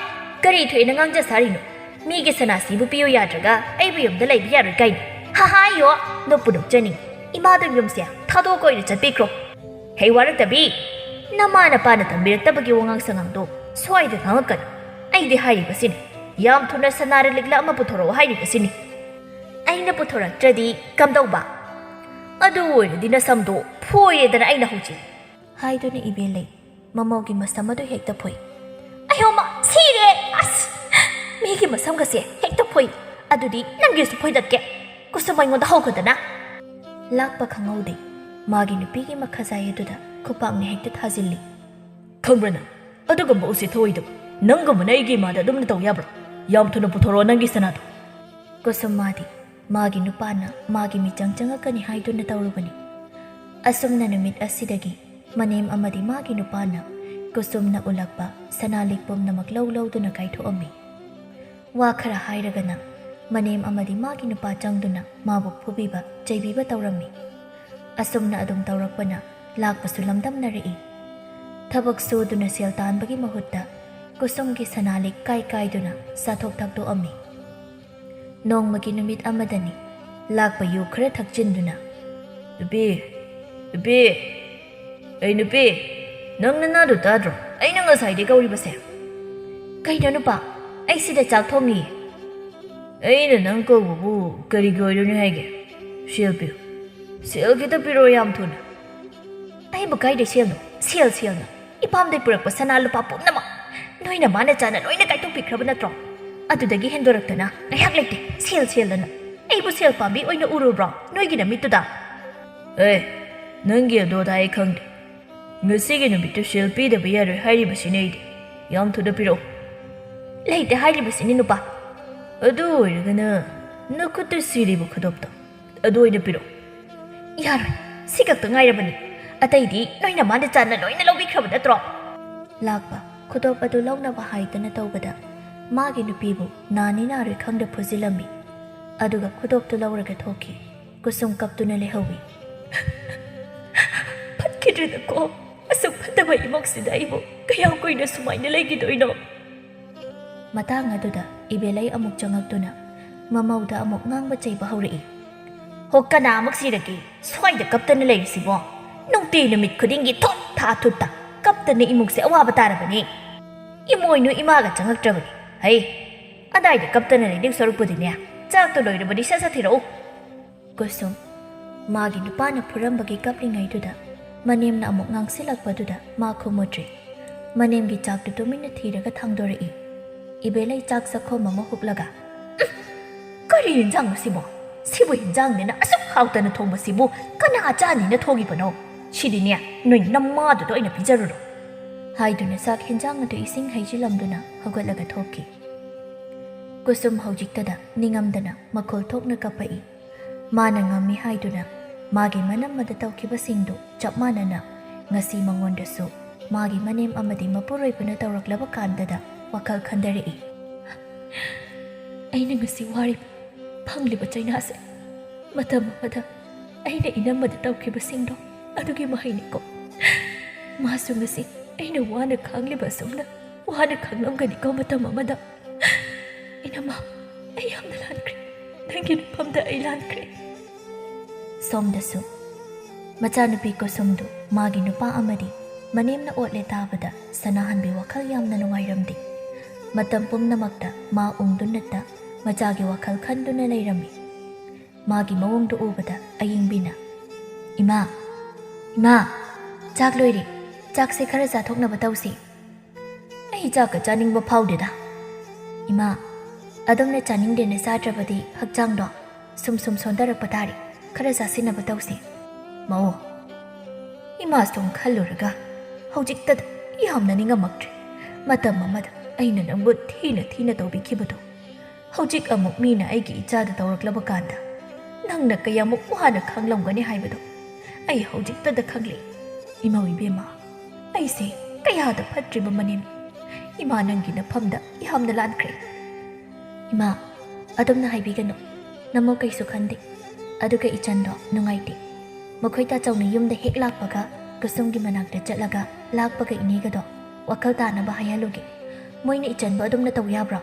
ꯀꯔꯤ ꯊꯣꯏꯅ ꯉꯥꯡꯖ ꯁꯥꯔꯤꯅꯣ ꯃꯤꯒꯤ ꯁꯅꯥꯁꯤꯕꯨ ꯄꯤꯌꯨ ꯌꯥꯗ꯭ꯔꯒ ꯑꯩꯕꯨ ꯌꯨꯝꯗ ꯂꯩꯕ ꯌꯥꯔꯣꯏ ꯀꯥꯏꯅ ꯍꯥꯍꯥꯌꯣ ꯅꯣꯛꯄꯨ ꯅꯣꯛꯆꯅꯤꯡ ꯏꯃꯥꯗꯨ ꯌꯨꯝꯁꯦ ꯊꯥꯗꯣꯛꯑꯒ ꯑꯣꯏꯅ ꯆꯠꯄꯤꯈ꯭ꯔꯣ ꯍꯩ ꯋꯥꯔꯛꯇꯕꯤ ꯅꯃꯥ ꯅꯄꯥꯅ ꯇꯝꯕꯤꯔꯛꯇꯕꯒꯤ ꯋꯥꯉꯥꯡ ꯁꯉꯥꯡꯗꯣ ꯁ꯭ꯋꯥꯏꯗ ꯉꯥꯡꯉꯛꯀꯅꯨ ꯑꯩꯗꯤ ꯍꯥꯏꯔꯤꯕꯁꯤꯅꯤ ꯌꯥꯝ ꯊꯨꯅ ꯁꯅꯥꯔ ꯂꯤꯛꯂꯥ ꯑꯃ ꯄꯨꯊꯣꯔꯛꯑꯣ ꯍꯥꯏꯔꯤꯕꯁꯤꯅꯤ ꯑꯩꯅ ꯄꯨꯊꯣꯔꯛꯇ꯭ꯔꯗꯤ ꯀꯝꯗꯧꯕ ꯑꯗꯨ ꯑꯣꯏꯔꯗꯤ ꯅꯁꯝꯗꯣ ꯐꯣꯏꯔꯦꯗꯅ ꯑꯩꯅ ꯍꯧꯖꯤꯛ ꯍꯥꯏꯗꯨꯅ ꯏꯕꯦꯜꯂꯩ ꯃꯃꯧꯒꯤ ꯃꯁꯝ ꯑꯗꯨ ꯍꯦꯛꯇ ꯐꯣꯏ ꯑꯌꯣꯃ ꯁꯤꯔꯦ ꯑꯁ ꯃꯤꯒꯤ ꯃꯁꯝꯒꯁꯦ ꯍꯦꯛꯇ ꯐꯣꯏ ꯑꯗꯨꯗꯤ ꯅꯪꯒꯤꯁꯨ ꯐꯣꯏꯗꯠꯀꯦ ꯀꯨꯁꯨꯝ ꯑꯩꯉꯣꯟꯗ ꯍꯧꯒꯗꯅ ꯂꯥꯛꯄ ꯈꯪꯍꯧꯗꯦ ꯃꯥꯒꯤ ꯅꯨꯄꯤꯒꯤ ꯃꯈꯖꯥꯏ ꯑꯗꯨꯗ ꯈꯨꯄꯥꯛꯅ ꯍꯦꯛꯇ ꯊꯥꯖꯤꯜꯂꯤ ꯈꯪꯕ꯭ꯔ ꯅꯪ ꯑꯗꯨꯒꯨꯝꯕ ꯎꯁꯤꯠ ꯊꯑꯣꯏꯗꯕ ꯅꯪꯒꯨꯝꯕꯅ ꯑꯩꯒꯤ ꯏꯃꯥꯗ ꯑꯗꯨꯝꯅ ꯇꯧ ꯌꯥꯕ꯭ꯔꯣ ꯌꯥꯝ ꯊꯨꯅ ꯄꯨꯊꯣꯔꯛꯑꯣ ꯅꯪꯒꯤ ꯁꯅꯥꯗꯣ ꯀꯨꯁꯨꯝ ꯃꯥꯗꯤ ꯃꯥꯒꯤ ꯅꯨꯄꯥꯅ ꯃꯥꯒꯤ ꯃꯤꯆꯪ ꯆꯪꯉꯛꯀꯅꯤ ꯍꯥꯏꯗꯨꯅ ꯇꯧꯔꯨꯕꯅꯤ ꯑꯁꯨꯝꯅ ꯅꯨꯃꯤꯠ ꯑꯁꯤꯗꯒꯤ ꯃꯅꯦꯝ ꯑꯃꯗꯤ ꯃꯥꯒꯤ ꯅꯨꯄꯥꯅ ꯀꯨꯁꯨꯝꯅ ꯎꯠꯂꯛꯄ ꯁꯅꯥꯂꯤꯛ ꯄꯨꯝꯅꯃꯛ ꯂꯧꯗꯨꯅ ꯀꯥꯏꯊꯣꯛꯑꯝꯃꯤ ꯋꯥ ꯈꯔ ꯍꯥꯏꯔꯒꯅ ꯃꯅꯦꯝ ꯑꯃꯗꯤ ꯃꯥꯒꯤ ꯅꯨꯄꯥ ꯆꯪꯗꯨꯅ ꯃꯥꯕꯨ ꯐꯨꯕꯤꯕ ꯆꯩꯕꯤꯕ ꯇꯧꯔꯝꯃꯤ ꯑꯁꯨꯝꯅ ꯑꯗꯨꯝ ꯇꯧꯔꯛꯄꯅ ꯂꯥꯛꯄꯁꯨ ꯂꯝꯗꯝꯅꯔꯛꯏ ꯊꯕꯛ ꯁꯨꯗꯨꯅ ꯁꯦꯜ ꯇꯥꯟꯕꯒꯤ ꯃꯍꯨꯠꯇ ꯀꯨꯁꯨꯝꯒꯤ ꯁꯅꯥꯂꯤꯛ ꯀꯥꯏꯗꯨꯅ ꯆꯥꯊꯣꯛ ꯊꯛꯇꯣꯛꯑꯝꯃꯤ ꯅꯣꯡꯃꯒꯤ ꯅꯨꯃꯤꯠ ꯑꯃꯗꯅꯤ ꯂꯥꯛꯄ ꯌꯨ ꯈꯔ ꯊꯛꯆꯤꯟꯗꯨꯅ ꯅꯨꯄꯤ ꯑꯩ ꯅꯨꯄꯤ ꯅꯪ ꯅꯅꯥꯗꯨ ꯇꯥꯗ꯭ꯔꯣ ꯑꯩꯅ ꯉꯁꯥꯏꯗꯩ ꯀꯧꯔꯤꯕꯁꯦ ꯀꯩꯅꯣ ꯅꯨꯄꯥ ꯑꯩ ꯁꯤꯗ ꯆꯥꯛ ꯊꯣꯡꯉꯤꯌꯦ ꯑꯩꯅ ꯅꯪ ꯀꯧꯕꯕꯨ ꯀꯔꯤꯒꯤ ꯑꯣꯏꯔꯣꯏꯅꯤ ꯍꯥꯏꯒꯦ ꯁꯦꯜ ꯄꯤꯌꯨ ꯁꯦꯜ ꯈꯤꯇ ꯄꯤꯔꯛꯑꯣ ꯌꯥꯝ ꯊꯨꯅ ꯑꯩꯕꯨ ꯀꯥꯏꯗ ꯁꯦꯜꯅꯣ ꯁꯦꯜꯅ ꯏꯄꯥꯝꯗꯩ ꯄꯨꯔꯛꯄ ꯁꯅꯥ ꯂꯨꯄꯥ ꯄꯨꯝꯅꯃꯛ ꯅꯣꯏꯅ ꯃꯥꯅ ꯆꯥꯅ ꯂꯣꯏꯅ ꯀꯥꯏꯊꯣꯛꯄꯤꯈ꯭ꯔꯕ ꯅꯠꯇ꯭ꯔꯣ ꯑꯗꯨꯗꯒꯤ ꯍꯦꯟꯗꯣꯔꯛꯇꯅ ꯉꯥꯏꯍꯥꯛ ꯂꯩꯇꯦ ꯁꯦꯜꯅ ꯑꯩꯕꯨ ꯁꯦꯜ ꯄꯥꯝꯕꯤ ꯑꯣꯏꯅ ꯎꯔꯨꯕ꯭ꯔꯣ ꯅꯣꯏꯒꯤ ꯅꯃꯤꯠꯇꯨꯗ ꯅꯪꯒꯤ ꯑꯗꯣꯗ ꯑꯩ ꯈꯪꯗꯦ ꯉꯁꯤꯒꯤ ꯅꯨꯃꯤꯠꯇꯨ ꯁꯦꯜ ꯄꯤꯗꯕ ꯌꯥꯔꯣꯏ ꯍꯥꯏꯔꯤꯕꯁꯤꯅꯦ ꯑꯩꯗꯤ ꯌꯥꯝ ꯊꯨꯅ ꯄꯤꯔꯛꯎ ꯂꯩꯇꯦ ꯍꯥꯏꯔꯤꯕꯁꯤꯅꯤ ꯅꯨꯄꯥ ꯑꯗꯨ ꯑꯣꯏꯔꯒꯅ ꯅꯈꯨꯠꯇ ꯁꯤꯔꯤꯕ ꯈꯨꯗꯣꯞꯇꯣ ꯑꯗꯨ ꯑꯣꯏꯅ ꯄꯤꯔꯛꯎ ꯌꯥꯔꯣꯏ ꯁꯤ ꯈꯛꯇ ꯉꯥꯏꯔꯕꯅꯤ ꯑꯇꯩꯗꯤ ꯅꯣꯏꯅ ꯃꯥꯅ ꯆꯥꯅ ꯂꯣꯏꯅ ꯂꯧꯕꯤꯈ꯭ꯔꯕ ꯅꯠꯇ꯭ꯔꯣ ꯂꯥꯛꯄ ꯈꯨꯗꯣꯞ ꯑꯗꯨ ꯂꯧꯅꯕ ꯍꯥꯏꯗꯅ ꯇꯧꯕꯗ ꯃꯥꯒꯤ ꯅꯨꯄꯤꯕꯨ ꯅꯥꯅꯤ ꯅꯥꯔꯣꯏ ꯈꯪꯗ ꯐꯨꯖꯤꯜꯂꯝꯃꯤ ꯑꯗꯨꯒ ꯈꯨꯗꯣꯞꯇꯨ ꯂꯧꯔꯒ ꯊꯣꯛꯈꯤ ꯀꯨꯁꯨꯝ ꯀꯞꯇꯨꯅ ꯂꯩꯍꯧꯏ ꯐꯠꯈꯤꯗ꯭ꯔꯦꯗꯀꯣ ꯑꯁꯨꯛ ꯐꯠꯇꯕ ꯏꯃꯨꯡꯁꯤꯗ ꯑꯩꯕꯨ ꯀꯌꯥꯝ ꯀꯨꯏꯅ ꯁꯨꯃꯥꯏꯅ ꯂꯩꯈꯤꯗꯣꯏꯅꯣ ꯃꯇꯥꯡ ꯑꯗꯨꯗ ꯏꯕꯦꯂꯩ ꯑꯃꯨꯛ ꯆꯪꯉꯛꯇꯨꯅ ꯃꯃꯧꯗ ꯑꯃꯨꯛ ꯉꯥꯡꯕ ꯆꯩꯕ ꯍꯧꯔꯛꯏ ꯍꯣ ꯀꯅꯥ ꯑꯃꯨꯛ ꯁꯤꯔꯒꯦ ꯁ꯭ꯋꯥꯏꯗ ꯀꯞꯇꯅ ꯂꯩꯔꯤꯁꯤꯕꯣ ꯅꯨꯡꯇꯤ ꯅꯨꯃꯤꯠ ꯈꯨꯗꯤꯡꯒꯤ ꯊꯨꯠꯇ ꯀꯞꯇꯅ ꯏꯃꯨꯡꯁꯦ ꯑꯋꯥꯕ ꯇꯥꯔꯕꯅꯤ ꯏꯃꯣꯏꯅꯨ ꯏꯃꯥꯒ ꯆꯪꯉꯛꯇ꯭ꯔꯕꯅꯤ ꯍꯩ ꯑꯗꯥꯏꯗ ꯀꯞꯇꯅ ꯂꯩꯗꯧ ꯁꯔꯨꯛꯄꯨꯗꯤꯅꯦ ꯆꯥꯛꯇꯣ ꯂꯣꯏꯔꯕꯗꯤ ꯁꯠ ꯊꯤꯔꯛꯎ ꯀꯨꯁꯨꯝ ꯃꯥꯒꯤ ꯅꯨꯄꯥꯅ ꯐꯨꯔꯝꯕꯒꯤ ꯀꯞꯂꯤꯉꯩꯗꯨꯗ ꯃꯅꯦꯝꯅ ꯑꯃꯨꯛ ꯉꯥꯡꯁꯤꯜꯂꯛꯄꯗꯨꯗ ꯃꯥ ꯈꯨꯝꯃꯨꯗ꯭ꯔꯤ ꯃꯅꯦꯝꯒꯤ ꯆꯥꯛꯇꯨ ꯇꯨꯃꯤꯟꯅ ꯊꯤꯔꯒ ꯊꯥꯡꯗꯣꯔꯛꯏ ꯏꯕꯦꯂꯩ ꯆꯥꯛ ꯆꯈꯣꯝ ꯑꯃ ꯍꯨꯞꯂꯒ ꯀꯔꯤ ꯌꯦꯟꯖꯥꯡꯅꯣ ꯁꯤꯕꯨ ꯌꯦꯟꯖꯥꯡꯅꯤꯅ ꯑꯁꯨꯛ ꯍꯥꯎꯇꯅ ꯊꯣꯡꯕꯁꯤꯕꯨ ꯀꯅꯥ ꯆꯥꯅꯤꯅ ꯊꯣꯡꯉꯤꯕꯅꯣ ꯁꯤꯗꯤꯅꯦ ꯅꯣꯏ ꯅꯝꯃꯥꯗꯨꯗ ꯑꯣꯏꯅ ꯄꯤꯖꯔꯨꯔꯣ ꯍꯥꯏꯗꯨꯅ ꯆꯥꯛ ꯍꯦꯟꯖꯥꯡ ꯑꯗꯨ ꯏꯁꯤꯡ ꯍꯩꯖꯤꯜꯂꯝꯗꯨꯅ ꯍꯧꯒꯠꯂꯒ ꯊꯣꯛꯈꯤ ꯀꯨꯁꯨꯝ ꯍꯧꯖꯤꯛꯇꯗ ꯅꯤꯡꯉꯝꯗꯅ ꯃꯈꯣꯜ ꯊꯣꯛꯅ ꯀꯞꯄꯛꯏ ꯃꯥꯅ ꯉꯝꯃꯤ ꯍꯥꯏꯗꯨꯅ ꯃꯥꯒꯤ ꯃꯅꯝꯃꯗ ꯇꯧꯈꯤꯕꯁꯤꯡꯗꯨ ꯆꯞ ꯃꯥꯟꯅꯅ ꯉꯁꯤ ꯃꯉꯣꯟꯗꯁꯨ ꯃꯥꯒꯤ ꯃꯅꯦꯝ ꯑꯃꯗꯤ ꯃꯄꯨꯔꯣꯏꯕꯅ ꯇꯧꯔꯛꯂꯕ ꯀꯥꯟꯗꯗ ꯋꯥꯈꯜ ꯈꯟꯊꯔꯛꯏ ꯑꯩꯅ ꯉꯁꯤ ꯋꯥꯔꯤꯕ ꯐꯪꯂꯤꯕ ꯆꯩꯅꯥꯁꯦ ꯃꯇꯝ ꯑꯃꯗ ꯑꯩꯅ ꯏꯅꯝꯃꯗ ꯇꯧꯈꯤꯕꯁꯤꯡꯗꯣ ꯑꯗꯨꯒꯤ ꯃꯍꯩꯅꯤꯀꯣ ꯃꯥꯁꯨ ꯉꯁꯤ ꯑꯩꯅ ꯋꯥꯅ ꯈꯥꯡꯂꯤꯕ ꯑꯁꯨꯝꯅ ꯋꯥꯅ ꯈꯥꯡꯂꯝꯒꯅꯤꯀꯣ ꯃꯇꯝ ꯑꯃꯗ ꯏꯅꯝꯃ ꯑꯩ ꯌꯥꯝꯅ ꯂꯥꯟꯈ꯭ꯔꯦ ꯅꯪꯒꯤ ꯅꯨꯐꯝꯗ ꯑꯩ ꯂꯥꯟꯈ꯭ꯔꯦ ꯁꯣꯝꯗꯁꯨ ꯃꯆꯥꯅꯨꯄꯤ ꯀꯨꯁꯨꯝꯗꯨ ꯃꯥꯒꯤ ꯅꯨꯄꯥ ꯑꯃꯗꯤ ꯃꯅꯦꯝꯅ ꯑꯣꯠꯂꯦ ꯇꯥꯕꯗ ꯁꯅꯥꯍꯟꯕꯤ ꯋꯥꯈꯜ ꯌꯥꯝꯅ ꯅꯨꯡꯉꯥꯏꯔꯝꯗꯦ ꯃꯇꯝ ꯄꯨꯝꯅꯃꯛꯇ ꯃꯥ ꯎꯡꯗꯨꯅꯇ ꯃꯆꯥꯒꯤ ꯋꯥꯈꯜ ꯈꯟꯗꯨꯅ ꯂꯩꯔꯝꯃꯤ ꯃꯥꯒꯤ ꯃꯑꯣꯡꯗꯨ ꯎꯕꯗ ꯑꯌꯤꯡꯕꯤꯅ ꯏꯃꯥ ꯆꯥꯛ ꯂꯣꯏꯔꯦ ꯆꯥꯛꯁꯦ ꯈꯔ ꯆꯥꯊꯣꯛꯅꯕ ꯇꯧꯁꯤ ꯑꯩ ꯆꯥꯛꯀ ꯆꯥꯅꯤꯡꯕ ꯐꯥꯎꯗꯦꯗ ꯏꯃꯥ ꯑꯗꯨꯝꯅ ꯆꯥꯅꯤꯡꯗꯦꯅ ꯆꯥꯗ꯭ꯔꯕꯗꯤ ꯍꯛꯆꯥꯡꯗꯣ ꯁꯨꯝ ꯁꯣꯟꯊꯔꯛꯄ ꯇꯥꯔꯦ ꯈꯔ ꯆꯥꯁꯤꯟꯅꯕ ꯇꯧꯁꯤ ꯃꯧ ꯏꯃꯥ ꯁꯨꯝ ꯈꯜꯂꯨꯔꯒ ꯍꯧꯖꯤꯛꯇꯗ ꯌꯥꯝꯅ ꯅꯤꯡꯉꯝꯃꯛꯇ꯭ꯔꯦ ꯃꯇꯝ ꯑꯃꯗ ꯑꯩꯅ ꯅꯪꯕꯨ ꯊꯤꯅ ꯇꯧꯕꯤꯈꯤꯕꯗꯣ ꯍꯧꯖꯤꯛ ꯑꯃꯨꯛ ꯃꯤꯅ ꯑꯩꯒꯤ ꯏꯆꯥꯗ ꯇꯧꯔꯛꯂꯕ ꯀꯥꯟꯗ ꯅꯪꯅ ꯀꯌꯥꯃꯨꯛ ꯋꯥꯅ ꯈꯪꯂꯝꯒꯅꯤ ꯍꯥꯏꯕꯗꯣ ꯑꯩ ꯍꯧꯖꯤꯛꯇꯗ ꯈꯪꯂꯦ ꯏꯃꯧ ꯏꯕꯦꯝꯃ ꯑꯩꯁꯦ ꯀꯌꯥꯗ ꯐꯠꯇ꯭ꯔꯤꯕ ꯃꯅꯦꯝ ꯏꯃꯥ ꯅꯪꯒꯤ ꯅꯐꯝꯗ ꯌꯥꯝꯅ ꯂꯥꯟꯈ꯭ꯔꯦ ꯏꯃꯥ ꯑꯗꯨꯝꯅ ꯍꯥꯏꯕꯤꯒꯅꯨ ꯅꯃꯧ ꯀꯩꯁꯨ ꯈꯟꯗꯦ ꯑꯗꯨꯒ ꯏꯆꯟꯗꯣ ꯅꯨꯡꯉꯥꯏꯇꯦ ꯃꯈꯣꯏ ꯇꯥꯆꯧꯅ ꯌꯨꯝꯗ ꯍꯦꯛ ꯂꯥꯛꯄꯒ ꯀꯨꯁꯨꯝꯒꯤ ꯃꯅꯥꯛꯇ ꯆꯠꯂꯒ ꯂꯥꯛꯄꯒ ꯏꯅꯦꯒꯗꯣ ꯋꯥꯈꯜ ꯇꯥꯅꯕ ꯍꯥꯏꯍꯜꯂꯨꯒꯦ ꯃꯣꯏꯅ ꯏꯆꯟꯕꯨ ꯑꯗꯨꯝꯅ ꯇꯧ ꯌꯥꯕ꯭ꯔꯣ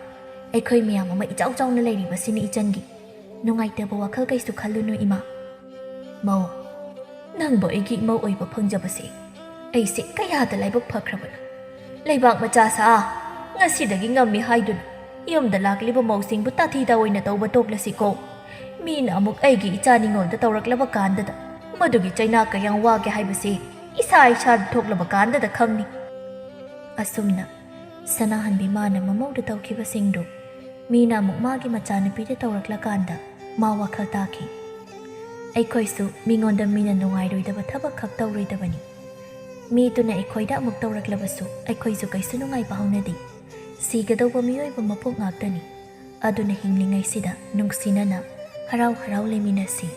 ꯑꯩꯈꯣꯏ ꯃꯌꯥꯝ ꯑꯃ ꯏꯆꯥꯎ ꯆꯥꯎꯅ ꯂꯩꯔꯤꯕꯁꯤꯅꯤ ꯏꯆꯟꯒꯤ ꯅꯨꯡꯉꯥꯏꯇꯕ ꯋꯥꯈꯜ ꯀꯩꯁꯨ ꯈꯜꯂꯨꯅꯨ ꯏꯃꯥ ꯃꯧ ꯅꯪꯕꯨ ꯑꯩꯒꯤ ꯏꯃꯧ ꯑꯣꯏꯕ ꯐꯪꯖꯕꯁꯦ ꯑꯩꯁꯦ ꯀꯌꯥꯗ ꯂꯥꯏꯕꯛ ꯐꯈ꯭ꯔꯕꯅꯣ ꯂꯩꯕꯥꯛ ꯃꯆꯥ ꯁꯥ ꯉꯁꯤꯗꯒꯤ ꯉꯝꯃꯤ ꯍꯥꯏꯗꯨꯅ ꯌꯨꯝꯗ ꯂꯥꯛꯂꯤꯕ ꯃꯧꯁꯤꯡꯕꯨ ꯇꯥꯊꯤ ꯇꯥꯑꯣꯏꯅ ꯇꯧꯕ ꯇꯣꯛꯂꯁꯤꯀꯣ ꯃꯤꯅ ꯑꯃꯨꯛ ꯑꯩꯒꯤ ꯏꯆꯥ ꯅꯤꯉꯣꯜꯗ ꯇꯧꯔꯛꯂꯕ ꯀꯥꯟꯗꯗ ꯃꯗꯨꯒꯤ ꯆꯩꯅꯥ ꯀꯌꯥꯝ ꯋꯥꯒꯦ ꯍꯥꯏꯕꯁꯤ ꯏꯁꯥꯗ ꯊꯣꯛꯂꯕ ꯀꯥꯟꯗꯗ ꯈꯪꯅꯤ ꯑꯁꯨꯝꯅ ꯁꯅꯥꯍꯟꯕꯤ ꯃꯥꯅ ꯃꯃꯧꯗ ꯇꯧꯈꯤꯕꯁꯤꯡꯗꯨ ꯃꯤꯅ ꯑꯃꯨꯛ ꯃꯥꯒꯤ ꯃꯆꯥꯅꯨꯄꯤꯗ ꯇꯧꯔꯛꯂꯀꯥꯟꯗ ꯃꯥ ꯋꯥꯈꯜ ꯇꯥꯈꯤ ꯑꯩꯈꯣꯏꯁꯨ ꯃꯤꯉꯣꯟꯗ ꯃꯤꯅ ꯅꯨꯡꯉꯥꯏꯔꯣꯏꯗꯕ ꯊꯕꯛ ꯈꯛ ꯇꯧꯔꯣꯏꯗꯕꯅꯤ ꯃꯤꯗꯨꯅ ꯑꯩꯈꯣꯏꯗ ꯑꯃꯨꯛ ꯇꯧꯔꯛꯂꯕꯁꯨ ꯑꯩꯈꯣꯏꯁꯨ ꯀꯩꯁꯨ ꯅꯨꯡꯉꯥꯏꯕ ꯍꯧꯅꯗꯦ ꯁꯤꯒꯗꯧꯕ ꯃꯤꯑꯣꯏꯕ ꯃꯄꯣꯛ ꯉꯥꯛꯇꯅꯤ ꯑꯗꯨꯅ ꯍꯤꯡꯂꯤꯉꯩꯁꯤꯗ ꯅꯨꯡꯁꯤꯅꯅ ꯍꯔꯥꯎ ꯂꯩꯃꯤꯟꯅꯁꯤ